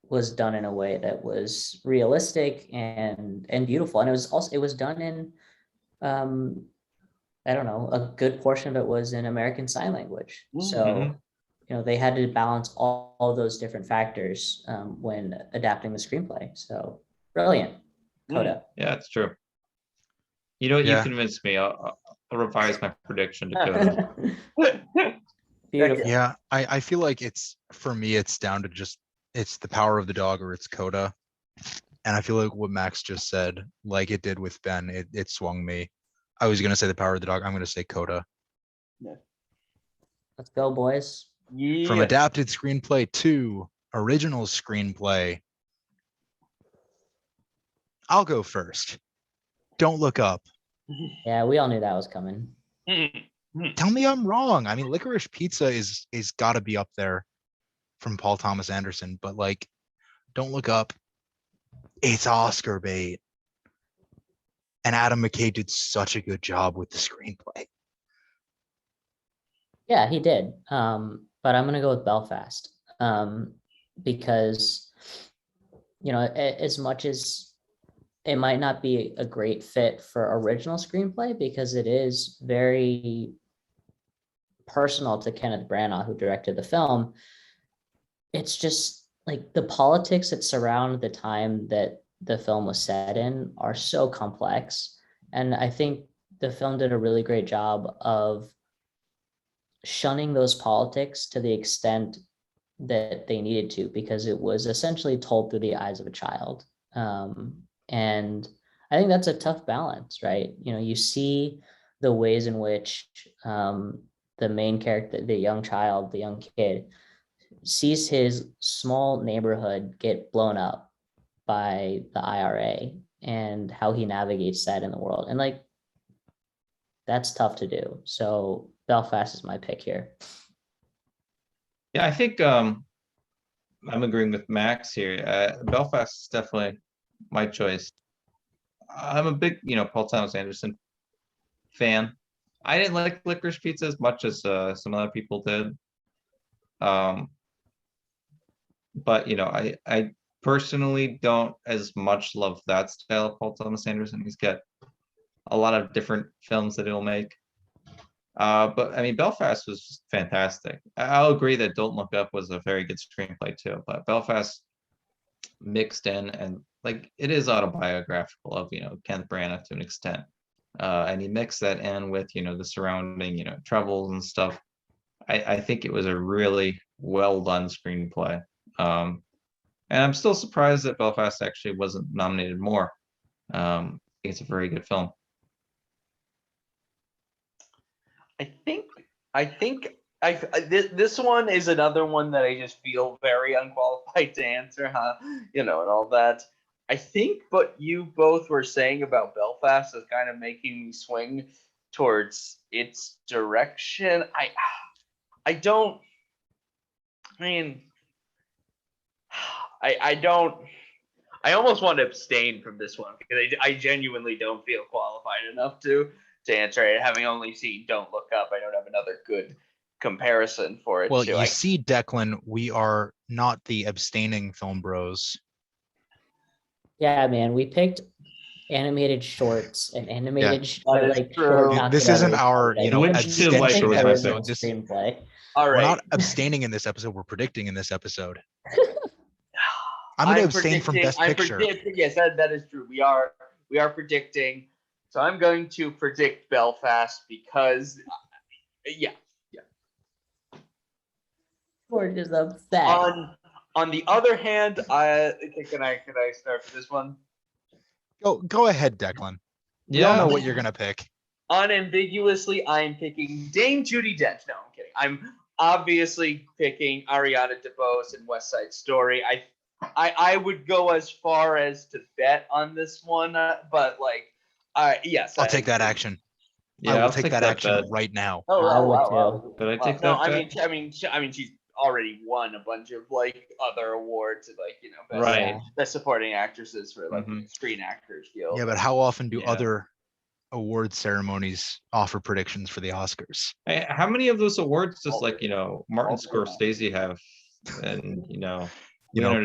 was done in a way that was realistic and beautiful. And it was done in, I don't know, a good portion of it was in American Sign Language. So, they had to balance all those different factors when adapting the screenplay. So brilliant. Coda. Yeah, it's true. You convinced me. I'll revise my prediction to Coda. Beautiful. Yeah, I feel like for me, it's down to it's The Power of the Dog or it's Coda. And I feel like what Max just said, like it did with Ben, it swung me. I was gonna say The Power of the Dog. I'm gonna say Coda. Yeah. Let's go, boys. Yeah. From adapted screenplay to original screenplay, I'll go first. Don't Look Up. Yeah, we all knew that was coming. Tell me I'm wrong. I mean, Licorice Pizza is got to be up there from Paul Thomas Anderson, but like, Don't Look Up It's Oscar bait. And Adam McKay did such a good job with the screenplay. Yeah, he did. But I'm gonna go with Belfast. Because as much as it might not be a great fit for original screenplay, because it is very personal to Kenneth Branagh, who directed the film, it's just like the politics that surround the time that the film was set in are so complex. And I think the film did a really great job of shunning those politics to the extent that they needed to, because it was essentially told through the eyes of a child. And I think that's a tough balance, right? You see the ways in which the main character, the young child, the young kid, sees his small neighborhood get blown up by the IRA, and how he navigates that in the world. And like, that's tough to do. So Belfast is my pick here. Yeah, I think I'm agreeing with Max here. Belfast is definitely my choice. I'm a big, Paul Thomas Anderson fan. I didn't like Licorice Pizza as much as some other people did. But I personally don't as much love that style of Paul Thomas Anderson. He's got a lot of different films that he'll make. But I mean, Belfast was just fantastic. I'll agree that Don't Look Up was a very good screenplay too, but Belfast mixed in, and like, it is autobiographical of Kenneth Branagh to an extent, and he mixed that in with the surrounding troubles and stuff. I think it was a really well done screenplay, and I'm still surprised that Belfast actually wasn't nominated more. I think it's a very good film. This one is another one that I just feel very unqualified to answer, and all that. I think what you both were saying about Belfast is kind of making me swing towards its direction. I don't. I mean, I don't. I almost want to abstain from this one because I genuinely don't feel qualified enough to answer it. Having only seen Don't Look Up, I don't have another good comparison for it. Well, you see, Declan, we are not the abstaining film bros. Yeah, man, we picked animated shorts and animated true. short This isn't documentaries. our, Like, Which abstention like short episode. episode. Screenplay. All We're right. not abstaining in this episode. We're predicting in this episode. I'm going to abstain from Best Picture. Yes, that is true. We are predicting. So I'm going to predict Belfast because, yeah. George is upset. On the other hand, can I start for this one? Go ahead, Declan. We Yeah. all know what you're going to pick. Unambiguously, I am picking Dame Judi Dench. No, I'm kidding. I'm obviously picking Ariana DeBose in West Side Story. I would go as far as to bet on this one, but yes. I'll take that action. Yeah, I will I'll take that action bet. right now. I would too. Wow. Did I take No, that bet? I mean, she's already won a bunch of other awards, best, Right. best supporting actresses for Mhm. Screen Actors Guild. Yeah, but how often do Yeah. other award ceremonies offer predictions for the Oscars? Hey, how many of those awards does Martin all- Scorsese have? And Leonardo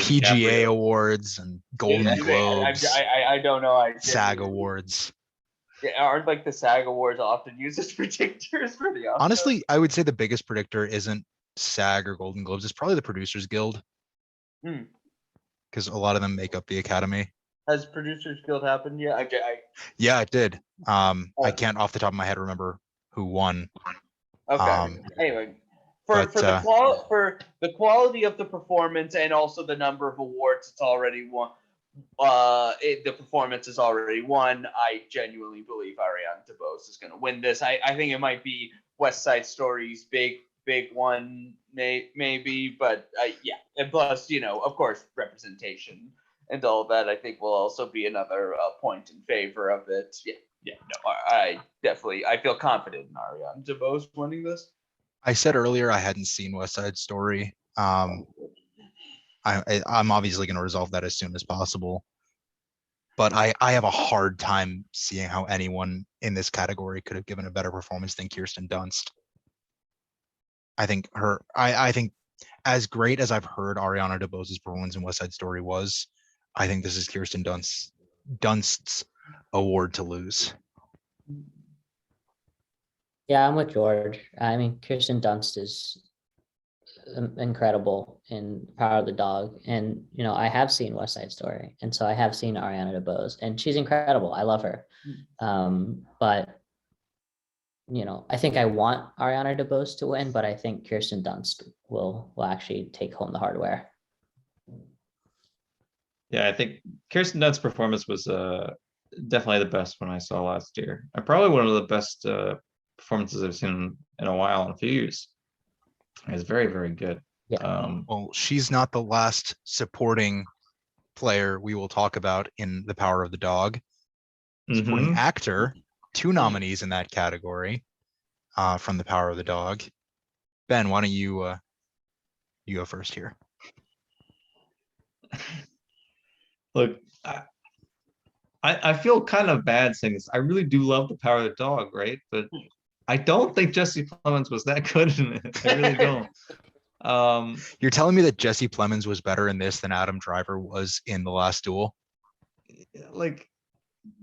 PGA DiCaprio? awards and Golden Globes, I don't know. SAG awards. Aren't the SAG awards often used as predictors for the Oscars? Honestly, I would say the biggest predictor isn't SAG or Golden Globes. It's probably the Producers Guild. Because a lot of them make up the Academy. Has Producers Guild happened yet? Yeah, it did. I can't off the top of my head remember who won. Okay. Anyway, for the quality of the performance and also the number of awards it's already won, the performance is already won. I genuinely believe Ariana DeBose is going to win this. I think it might be West Side Story's big one, maybe, but yeah. And plus, of course, representation and all of that, I think, will also be another point in favor of it. Yeah. No, I feel confident in Ariana DeBose winning this. I said earlier I hadn't seen West Side Story. I'm obviously going to resolve that as soon as possible. but I have a hard time seeing how anyone in this category could have given a better performance than Kirsten Dunst. I think I think as great as I've heard Ariana DeBose's performance in West Side Story was, I think this is Kirsten Dunst's award to lose. Yeah, I'm with George. I mean, Kirsten Dunst is incredible in Power of the Dog, and I have seen West Side Story, and so I have seen Ariana DeBose, and she's incredible. I love her, but I think I want Ariana DeBose to win, but I think Kirsten Dunst will actually take home the hardware. Yeah, I think Kirsten Dunst's performance was definitely the best one I saw last year. And probably one of the best performances I've seen in a while, in a few years. It's very, very good. Yeah. Well, she's not the last supporting player we will talk about in The Power of the Dog. Supporting actor, 2 nominees in that category from The Power of the Dog. Ben, why don't you go first here? Look, I feel kind of bad saying this. I really do love The Power of the Dog, right? But I don't think Jesse Plemons was that good in it. I really don't. You're telling me that Jesse Plemons was better in this than Adam Driver was in The Last Duel? Like,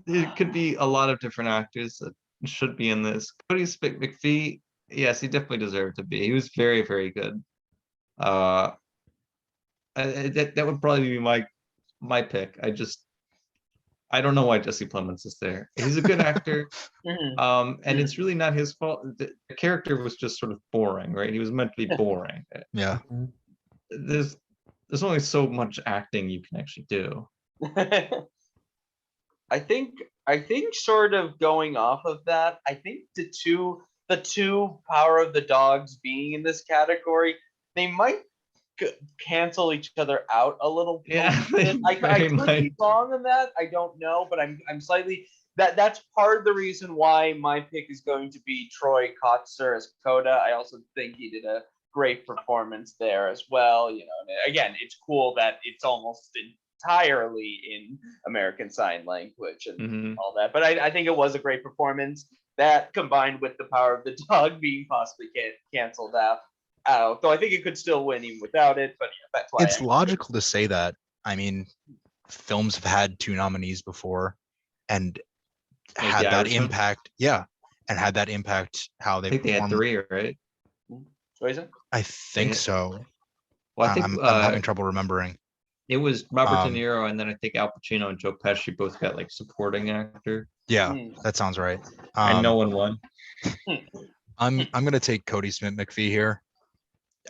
there could be a lot of different actors that should be in this. Cody McPhee, yes, he definitely deserved to be. He was very, very good. That would probably be my pick. I don't know why Jesse Plemons is there. He's a good actor. And it's really not his fault. The character was just sort of boring, right? He was meant to be boring. Yeah. There's only so much acting you can actually do. I think sort of going off of that, I think the two Power of the Dogs being in this category, they might cancel each other out a little. Yeah, I could be wrong on that. I don't know, but I'm slightly that's part of the reason why my pick is going to be Troy Kotsur as Coda. I also think he did a great performance there as well. And again, it's cool that it's almost entirely in American Sign Language and all that. But I think it was a great performance. That combined with The Power of the Dog being possibly canceled out. Though I think it could still win even without it, but that's why it's logical to say that. I mean, films have had 2 nominees before and had that impact. Yeah, and had that impact how they. I think they had 3, right? What is it? I think so. Well, I think I'm having trouble remembering. It was Robert De Niro, and then I think Al Pacino and Joe Pesci both got like supporting actor. Yeah, that sounds right. And no one won. I'm gonna take Cody Smith McPhee here.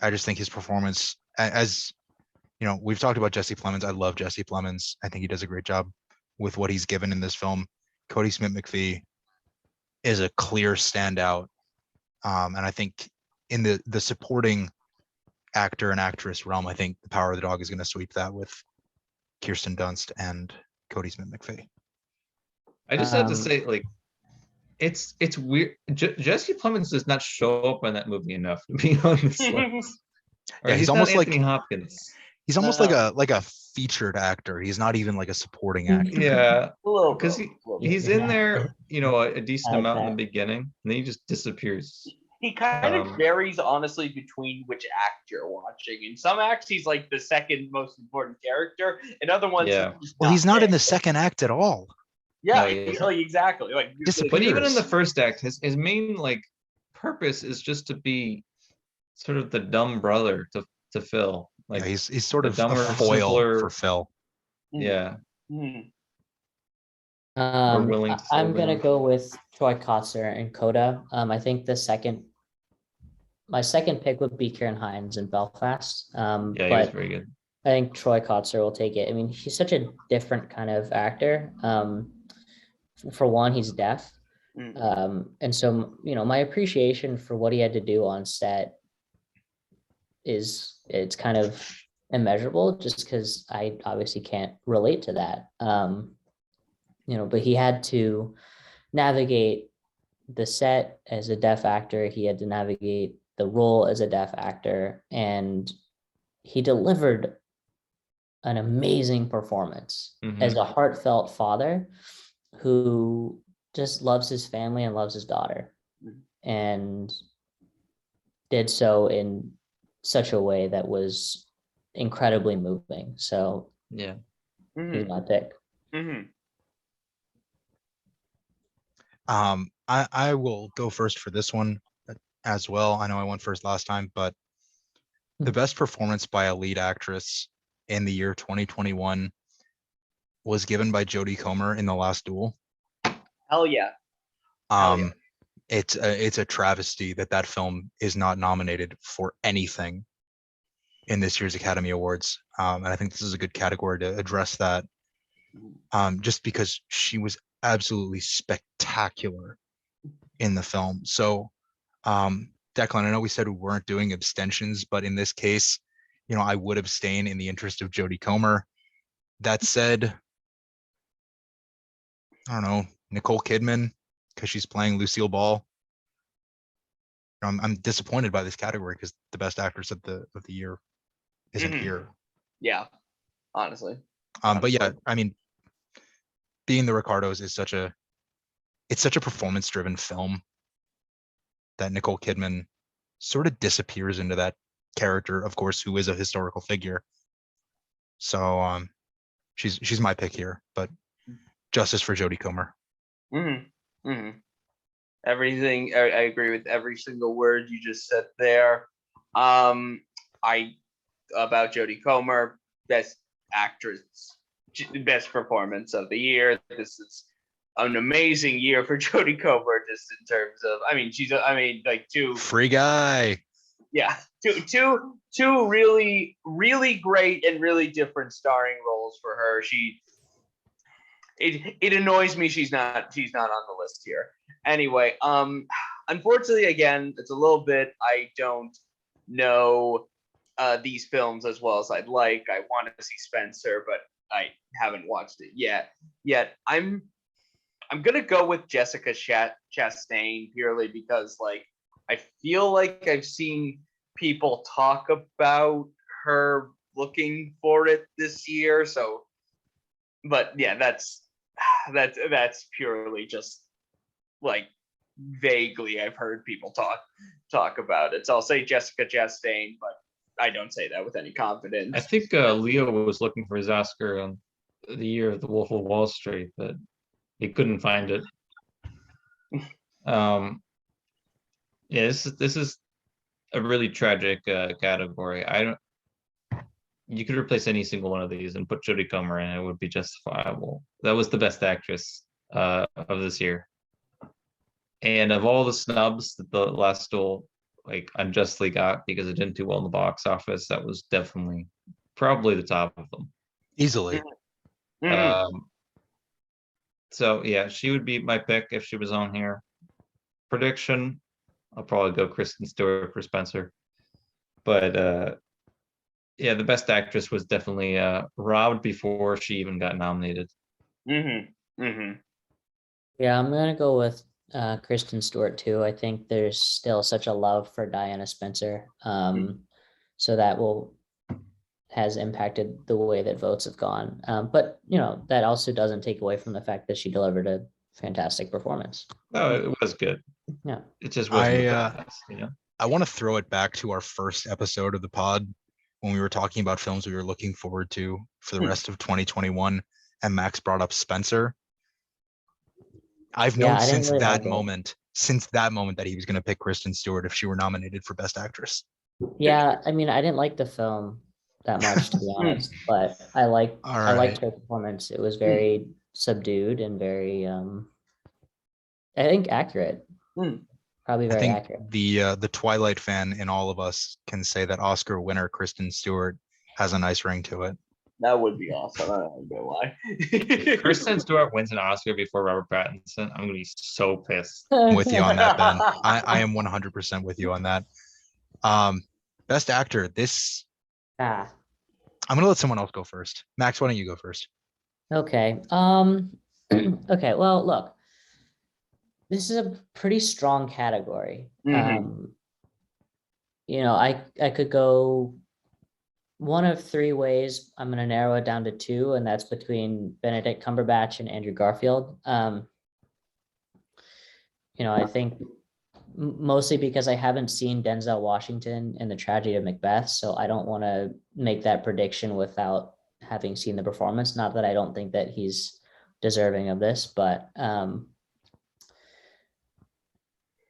I just think his performance, as we've talked about Jesse Plemons. I love Jesse Plemons. I think he does a great job with what he's given in this film. Cody Smith McPhee is a clear standout, and I think in the supporting actor and actress realm, I think The Power of the Dog is going to sweep that with Kirsten Dunst and Cody Smith McPhee. I just have to say, like, it's weird. Jesse Plemons does not show up in that movie enough to be on this list. Yeah, he's almost like Anthony Hopkins. He's almost like a featured actor. He's not even like a supporting actor. Yeah, because he's in there, a decent amount in the beginning, and then he just disappears. He kind of varies, honestly, between which act you're watching. In some acts, he's like the second most important character. In other ones, he's not in the second act at all. Yeah, exactly. Like, but even in the first act, his main purpose is just to be sort of the dumb brother to Phil. Like, he's sort of a foil for Phil. Yeah. I'm gonna go with Troy Kotsur and Coda. I think my second pick would be Kieran Hines in Belfast. He was very good. I think Troy Kotsur will take it. I mean, he's such a different kind of actor. For one, he's deaf. And so, my appreciation for what he had to do on set it's kind of immeasurable, just because I obviously can't relate to that. But he had to navigate the set as a deaf actor. He had to navigate the role as a deaf actor, and he delivered an amazing performance as Mhm. a heartfelt father who just loves his family and loves his daughter, and did so in such a way that was incredibly moving. So Yeah. he's my pick. I will go first for this one as well. I know I went first last time, but the best performance by a lead actress in the year 2021 was given by Jodie Comer in The Last Duel. Hell yeah. Hell yeah. It's a travesty that that film is not nominated for anything in this year's Academy Awards. And I think this is a good category to address that. Just because she was absolutely spectacular in the film. So, Declan, I know we said we weren't doing abstentions, but in this case, you know, I would abstain in the interest of Jodie Comer. That said, I don't know, Nicole Kidman, because she's playing Lucille Ball. I'm disappointed by this category because the best actress of the year isn't here. Yeah, honestly. But yeah, I mean, Being the Ricardos is such a performance-driven film that Nicole Kidman sort of disappears into that character, of course, who is a historical figure. So she's my pick here, but justice for Jodie Comer. Everything, I agree with every single word you just said there. I about Jodie Comer, best actress, best performance of the year. This is an amazing year for Jodie Comer, just in terms of, like two Free guy. Yeah, two really great and really different starring roles for her. It annoys me she's not on the list here. Anyway, unfortunately, again, it's a little bit, I don't know these films as well as I'd like. I want to see Spencer, but I haven't watched it yet. I'm gonna go with Jessica Chastain purely because, like, I feel like I've seen people talk about her looking for it this year. So, but yeah, that's purely just like vaguely I've heard people talk about it. So I'll say Jessica Chastain, but I don't say that with any confidence. I think Leo was looking for his Oscar on the year of The Wolf of Wall Street, but he couldn't find it. Yeah, this is a really tragic category. You could replace any single one of these and put Jodie Comer in, it would be justifiable. That was the best actress of this year. And of all the snubs that The Last Duel like unjustly got because it didn't do well in the box office, that was definitely probably the top of them. Easily. So yeah, she would be my pick if she was on here. Prediction, I'll probably go Kristen Stewart for Spencer. But yeah, the best actress was definitely robbed before she even got nominated. Yeah, I'm gonna go with Kristen Stewart too. I think there's still such a love for Diana Spencer. So that has impacted the way that votes have gone. But you know, that also doesn't take away from the fact that she delivered a fantastic performance. No, it was good. Yeah. It just wasn't the best, I want to throw it back to our first episode of the pod when we were talking about films we were looking forward to for the rest of 2021, and Max brought up Spencer. I've known since that moment that he was going to pick Kristen Stewart if she were nominated for Best Actress. Yeah, I mean, I didn't like the film that much, to be honest, but I liked her performance. It was very subdued and very, I think, accurate. Probably very accurate. The Twilight fan in all of us can say that Oscar winner Kristen Stewart has a nice ring to it. That would be awesome. I don't know why. If Kristen Stewart wins an Oscar before Robert Pattinson, I'm gonna be so pissed. I'm with you on that, Ben. I am 100% with you on that. Best actor. I'm gonna let someone else go first. Max, why don't you go first? Okay. Okay. Well, look, this is a pretty strong category. You know, I could go one of three ways. I'm going to narrow it down to two, and that's between Benedict Cumberbatch and Andrew Garfield. I think mostly because I haven't seen Denzel Washington in The Tragedy of Macbeth, so I don't want to make that prediction without having seen the performance. Not that I don't think that he's deserving of this, but oh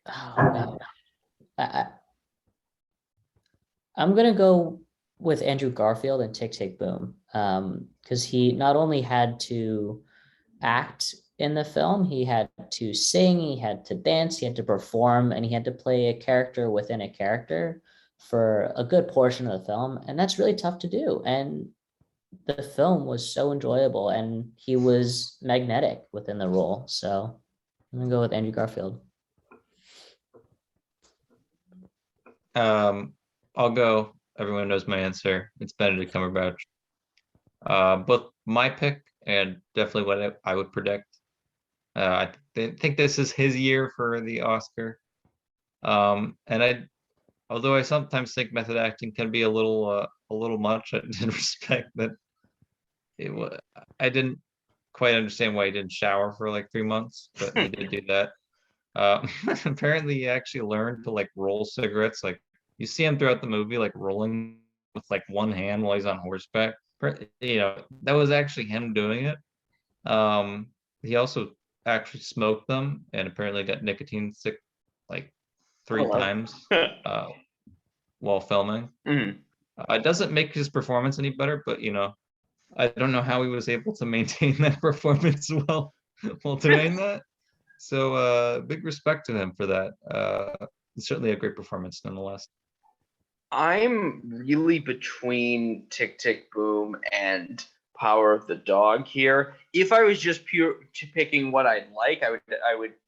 no, I'm gonna go with Andrew Garfield and Tick Tick Boom, because he not only had to act in the film, he had to sing, he had to dance, he had to perform, and he had to play a character within a character for a good portion of the film, and that's really tough to do. And the film was so enjoyable, and he was magnetic within the role. So I'm gonna go with Andrew Garfield. I'll go. Everyone knows my answer. It's Benedict Cumberbatch. Both my pick and definitely what I would predict. I think this is his year for the Oscar. And although I sometimes think method acting can be a little much, I did respect that I didn't quite understand why he didn't shower for like 3 months, but he did do that. Apparently he actually learned to like roll cigarettes. Like you see him throughout the movie, like rolling with like one hand while he's on horseback. That was actually him doing it. He also actually smoked them and apparently got nicotine sick like 3 times while filming. It doesn't make his performance any better, but I don't know how he was able to maintain that performance while doing that. So big respect to him for that. Certainly a great performance nonetheless. I'm really between Tick Tick Boom and Power of the Dog here. If I was just picking what I'd like, I would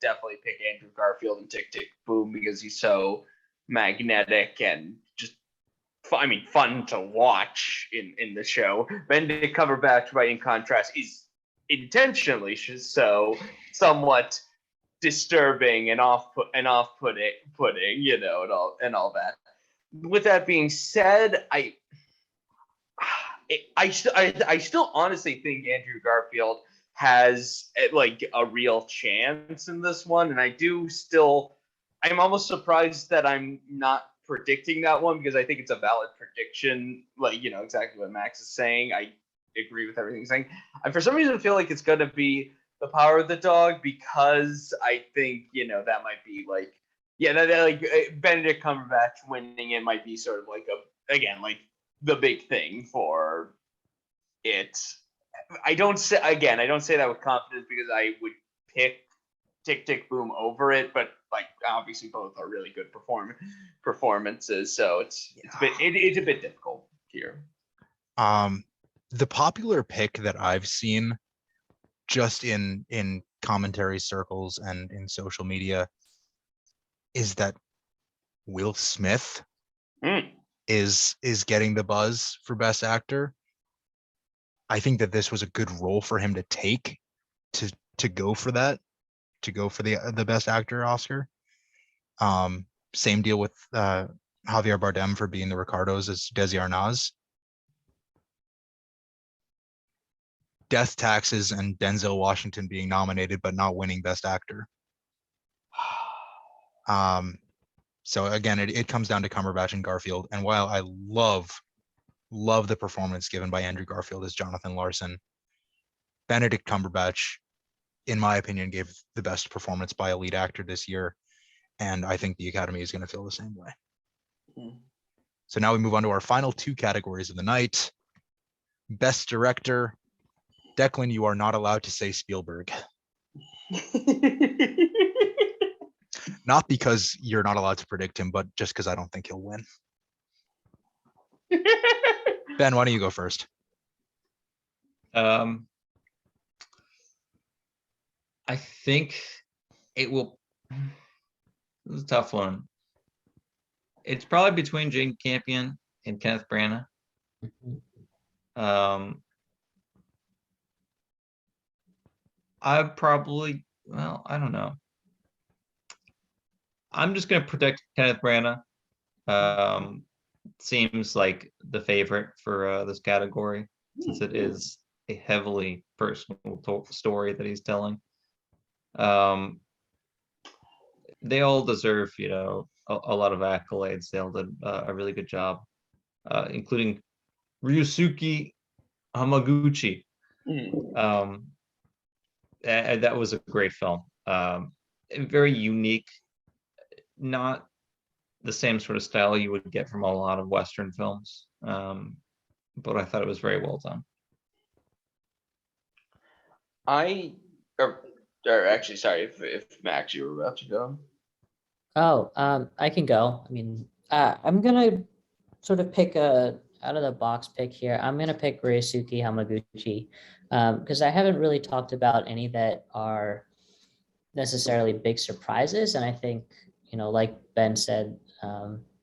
definitely pick Andrew Garfield and Tick Tick Boom because he's so magnetic and just fun to watch in the show. Benedict Cumberbatch, by in contrast, is intentionally so somewhat disturbing and off-putting, and all that. With that being said, I still honestly think Andrew Garfield has like a real chance in this one, and I'm almost surprised that I'm not predicting that one because I think it's a valid prediction. Like exactly what Max is saying. I agree with everything he's saying. I for some reason feel like it's gonna be The Power of the Dog because I think that might be like. Yeah, like Benedict Cumberbatch winning it might be sort of like like the big thing for it. I don't say that with confidence because I would pick Tick Tick Boom over it, but like obviously both are really good performances, so it's a bit difficult here. The popular pick that I've seen just in commentary circles and in social media is that Will Smith is getting the buzz for Best Actor. I think that this was a good role for him to take to go for that, to go for the Best Actor Oscar. Same deal with Javier Bardem for being the Ricardos as Desi Arnaz. Death Taxes and Denzel Washington being nominated but not winning Best Actor. So again, it comes down to Cumberbatch and Garfield. And while I love the performance given by Andrew Garfield as Jonathan Larson, Benedict Cumberbatch, in my opinion, gave the best performance by a lead actor this year. And I think the Academy is going to feel the same way. So now we move on to our final two categories of the night. Best Director. Declan, you are not allowed to say Spielberg. Not because you're not allowed to predict him, but just because I don't think he'll win. Ben, why don't you go first? I think it will. This is a tough one. It's probably between Jane Campion and Kenneth Branagh. I don't know. I'm just going to predict Kenneth Branagh. Seems like the favorite for this category, since it is a heavily personal story that he's telling. They all deserve, a lot of accolades. They all did a really good job, including Ryusuke Hamaguchi. That was a great film. Very unique, not the same sort of style you would get from a lot of Western films, but I thought it was very well done. Or actually, sorry if Max, you were about to go. Oh, I can go. I mean, I'm gonna sort of pick a out of the box pick here. I'm gonna pick Ryusuke Hamaguchi because I haven't really talked about any that are necessarily big surprises, and I think like Ben said,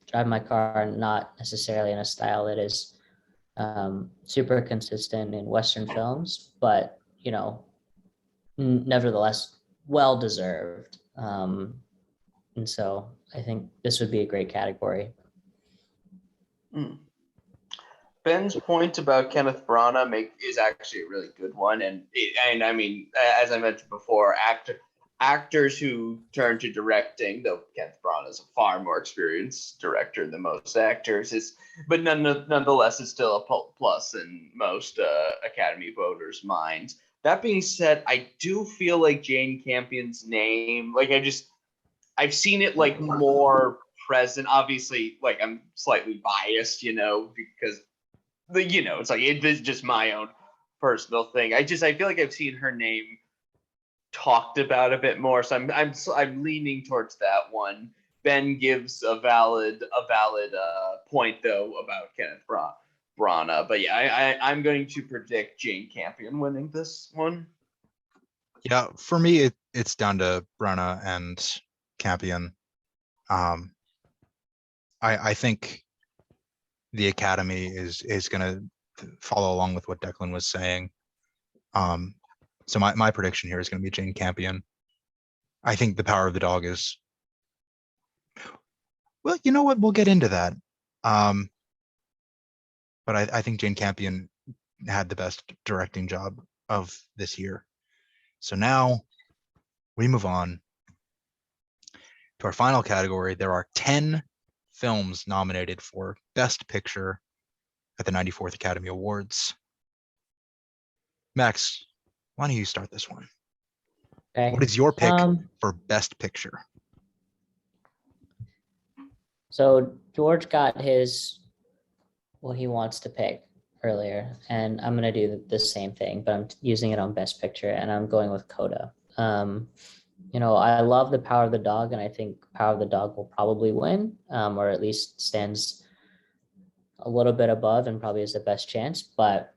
Drive My Car not necessarily in a style that is super consistent in Western films, but nevertheless well deserved. And so I think this would be a great category. Ben's point about Kenneth Branagh is actually a really good one, and I mean, as I mentioned before, actors who turn to directing, though Kenneth Branagh is a far more experienced director than most actors, but nonetheless, it's still a plus in most Academy voters' minds. That being said, I do feel like Jane Campion's name, like I've seen it like more present. Obviously, like I'm slightly biased, because it's like it's just my own personal thing. I feel like I've seen her name talked about a bit more, so I'm leaning towards that one. Ben gives a valid point though about Kenneth Branagh, but yeah, I'm going to predict Jane Campion winning this one. Yeah, for me, it's down to Branagh and Campion. I think the Academy is going to follow along with what Declan was saying. So my prediction here is going to be Jane Campion. I think The Power of the Dog is, well, you know what? We'll get into that. But I think Jane Campion had the best directing job of this year. So now we move on to our final category. There are 10 films nominated for Best Picture at the 94th Academy Awards. Max, why don't you start this one? Okay. What is your pick for Best Picture? So George got what he wants to pick earlier, and I'm going to do the same thing, but I'm using it on Best Picture, and I'm going with Coda. I love The Power of the Dog, and I think Power of the Dog will probably win, or at least stands a little bit above and probably has the best chance. But,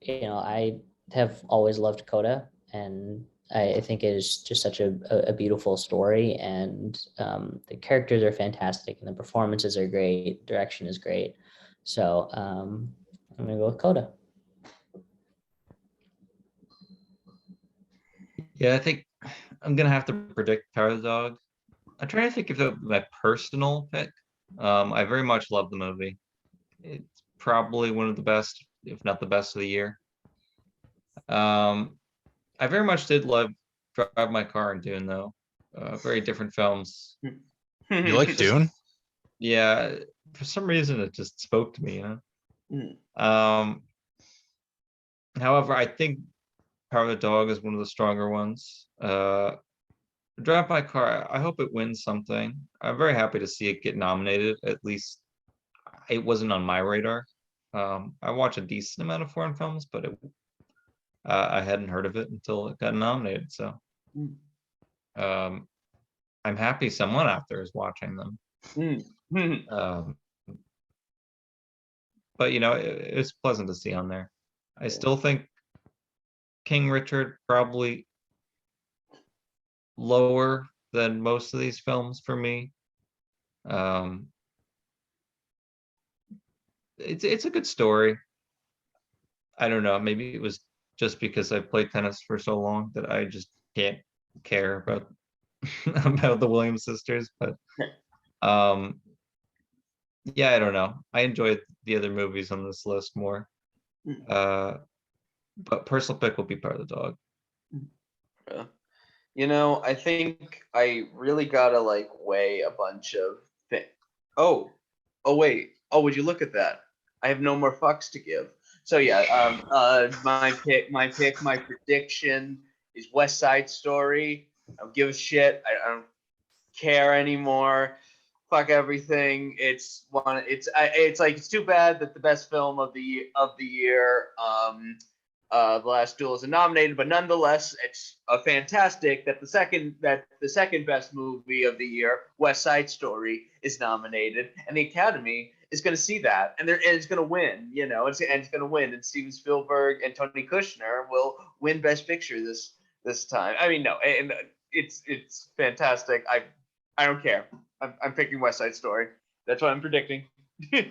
I have always loved Coda, and I think it is just such a beautiful story, and the characters are fantastic, and the performances are great. Direction is great. So I'm going to go with Coda. Yeah, I think I'm gonna have to predict Power of the Dog. I'm trying to think of my personal pick. I very much love the movie. It's probably one of the best, if not the best of the year. I very much did love Drive My Car and Dune, though. Very different films. You like Dune? Yeah, for some reason it just spoke to me, However, I think Power of the Dog is one of the stronger ones. Drive My Car, I hope it wins something. I'm very happy to see it get nominated. At least it wasn't on my radar. I watch a decent amount of foreign films, but I hadn't heard of it until it got nominated. So I'm happy someone out there is watching them. But it's pleasant to see on there. I still think King Richard probably lower than most of these films for me. It's a good story. I don't know, maybe it was just because I played tennis for so long that I just can't care about about the Williams sisters, but yeah, I don't know. I enjoyed the other movies on this list more. Mm. But personal pick will be Power of the Dog. I think I really gotta like weigh a bunch of things. Oh wait. Oh, would you look at that? I have no more fucks to give. So yeah, my prediction is West Side Story. I don't give a shit. I don't care anymore. Fuck everything. It's too bad that the best film of the year, The Last Duel, isn't nominated, but nonetheless, it's fantastic that the second best movie of the year, West Side Story, is nominated, and the Academy is going to see that, and it's going to win. It's going to win, and Steven Spielberg and Tony Kushner will win Best Picture this time. I mean, no, and it's fantastic. I don't care. I'm picking West Side Story. That's what I'm predicting.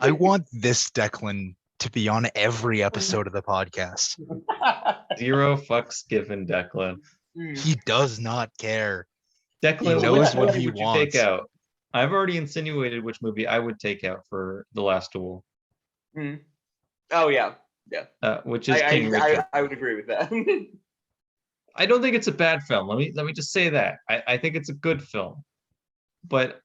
I want this Declan to be on every episode of the podcast. 0 fucks given, Declan. He does not care. Declan, He knows which what movie he would you take wants. out? I've already insinuated which movie I would take out for The Last Duel, Oh yeah, which is King I Richard. would agree with that. I don't think it's a bad film. Let me just say that. I think it's a good film, but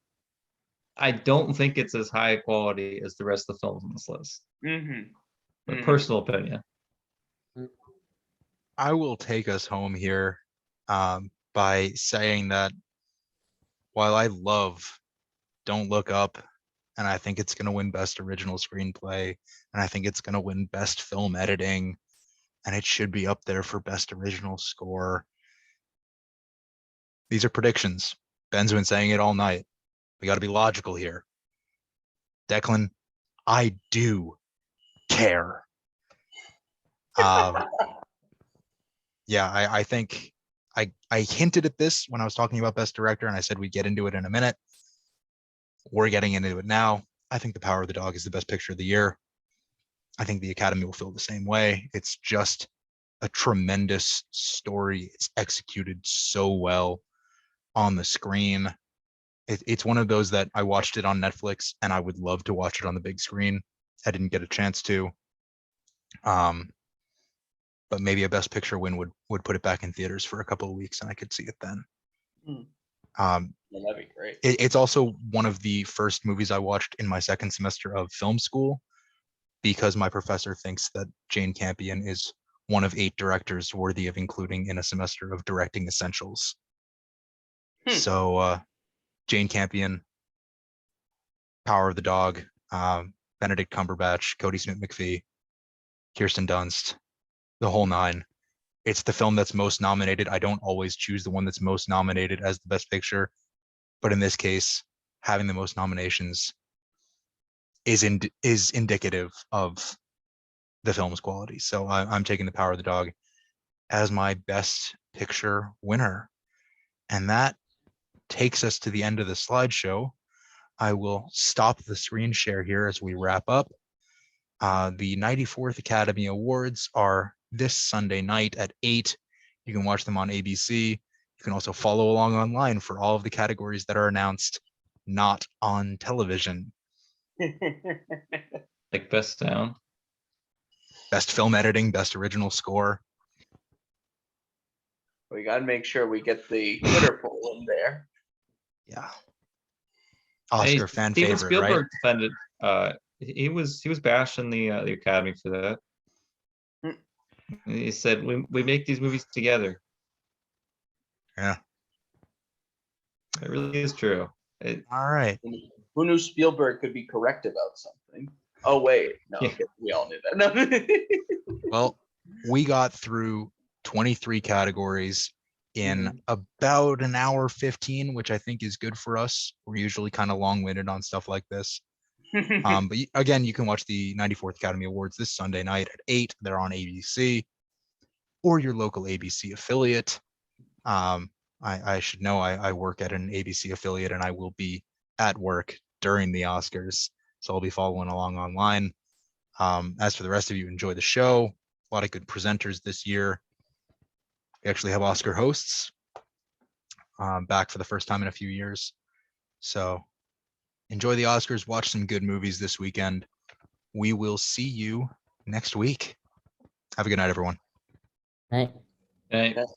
I don't think it's as high quality as the rest of the films on this list. My personal opinion. I will take us home here by saying that while I love Don't Look Up, and I think it's going to win Best Original Screenplay, and I think it's going to win Best Film Editing, and it should be up there for Best Original Score. These are predictions. Ben's been saying it all night. We got to be logical here. Declan, I do care. Yeah, I think I hinted at this when I was talking about Best Director, and I said we'd get into it in a minute. We're getting into it now. I think The Power of the Dog is the best picture of the year. I think the Academy will feel the same way. It's just a tremendous story. It's executed so well on the screen. It's one of those that I watched it on Netflix and I would love to watch it on the big screen. I didn't get a chance to. But maybe a Best Picture win would put it back in theaters for a couple of weeks and I could see it then. That'd be great. It's also one of the first movies I watched in my second semester of film school because my professor thinks that Jane Campion is one of 8 directors worthy of including in a semester of directing essentials. So Jane Campion, Power of the Dog, Benedict Cumberbatch, Cody Smith-McPhee, Kirsten Dunst, the whole 9. It's the film that's most nominated. I don't always choose the one that's most nominated as the best picture, but in this case, having the most nominations is indicative of the film's quality. So I'm taking The Power of the Dog as my best picture winner. And that takes us to the end of the slideshow. I will stop the screen share here as we wrap up. The 94th Academy Awards are this Sunday night at 8. You can watch them on ABC. You can also follow along online for all of the categories that are announced not on television. Like Best Sound. Best Film Editing, Best Original Score. We got to make sure we get the Twitter poll in there. Yeah. Oscar fan Steven favorite, Spielberg right? defended. He was bashing the Academy for that. He said we make these movies together. Yeah. It really is true. All right. Who knew Spielberg could be correct about something? Oh wait, no, Yeah. okay, we all knew that. No. Well, we got through 23 categories in about an hour 15, which I think is good for us. We're usually kind of long-winded on stuff like this. But again, you can watch the 94th Academy Awards this Sunday night at 8. They're on ABC or your local ABC affiliate. I should know I work at an ABC affiliate and I will be at work during the Oscars. So I'll be following along online. As for the rest of you, enjoy the show. A lot of good presenters this year. We actually have Oscar hosts back for the first time in a few years. So enjoy the Oscars, watch some good movies this weekend. we will see you next week. Have a good night, everyone. Right. Right. That's-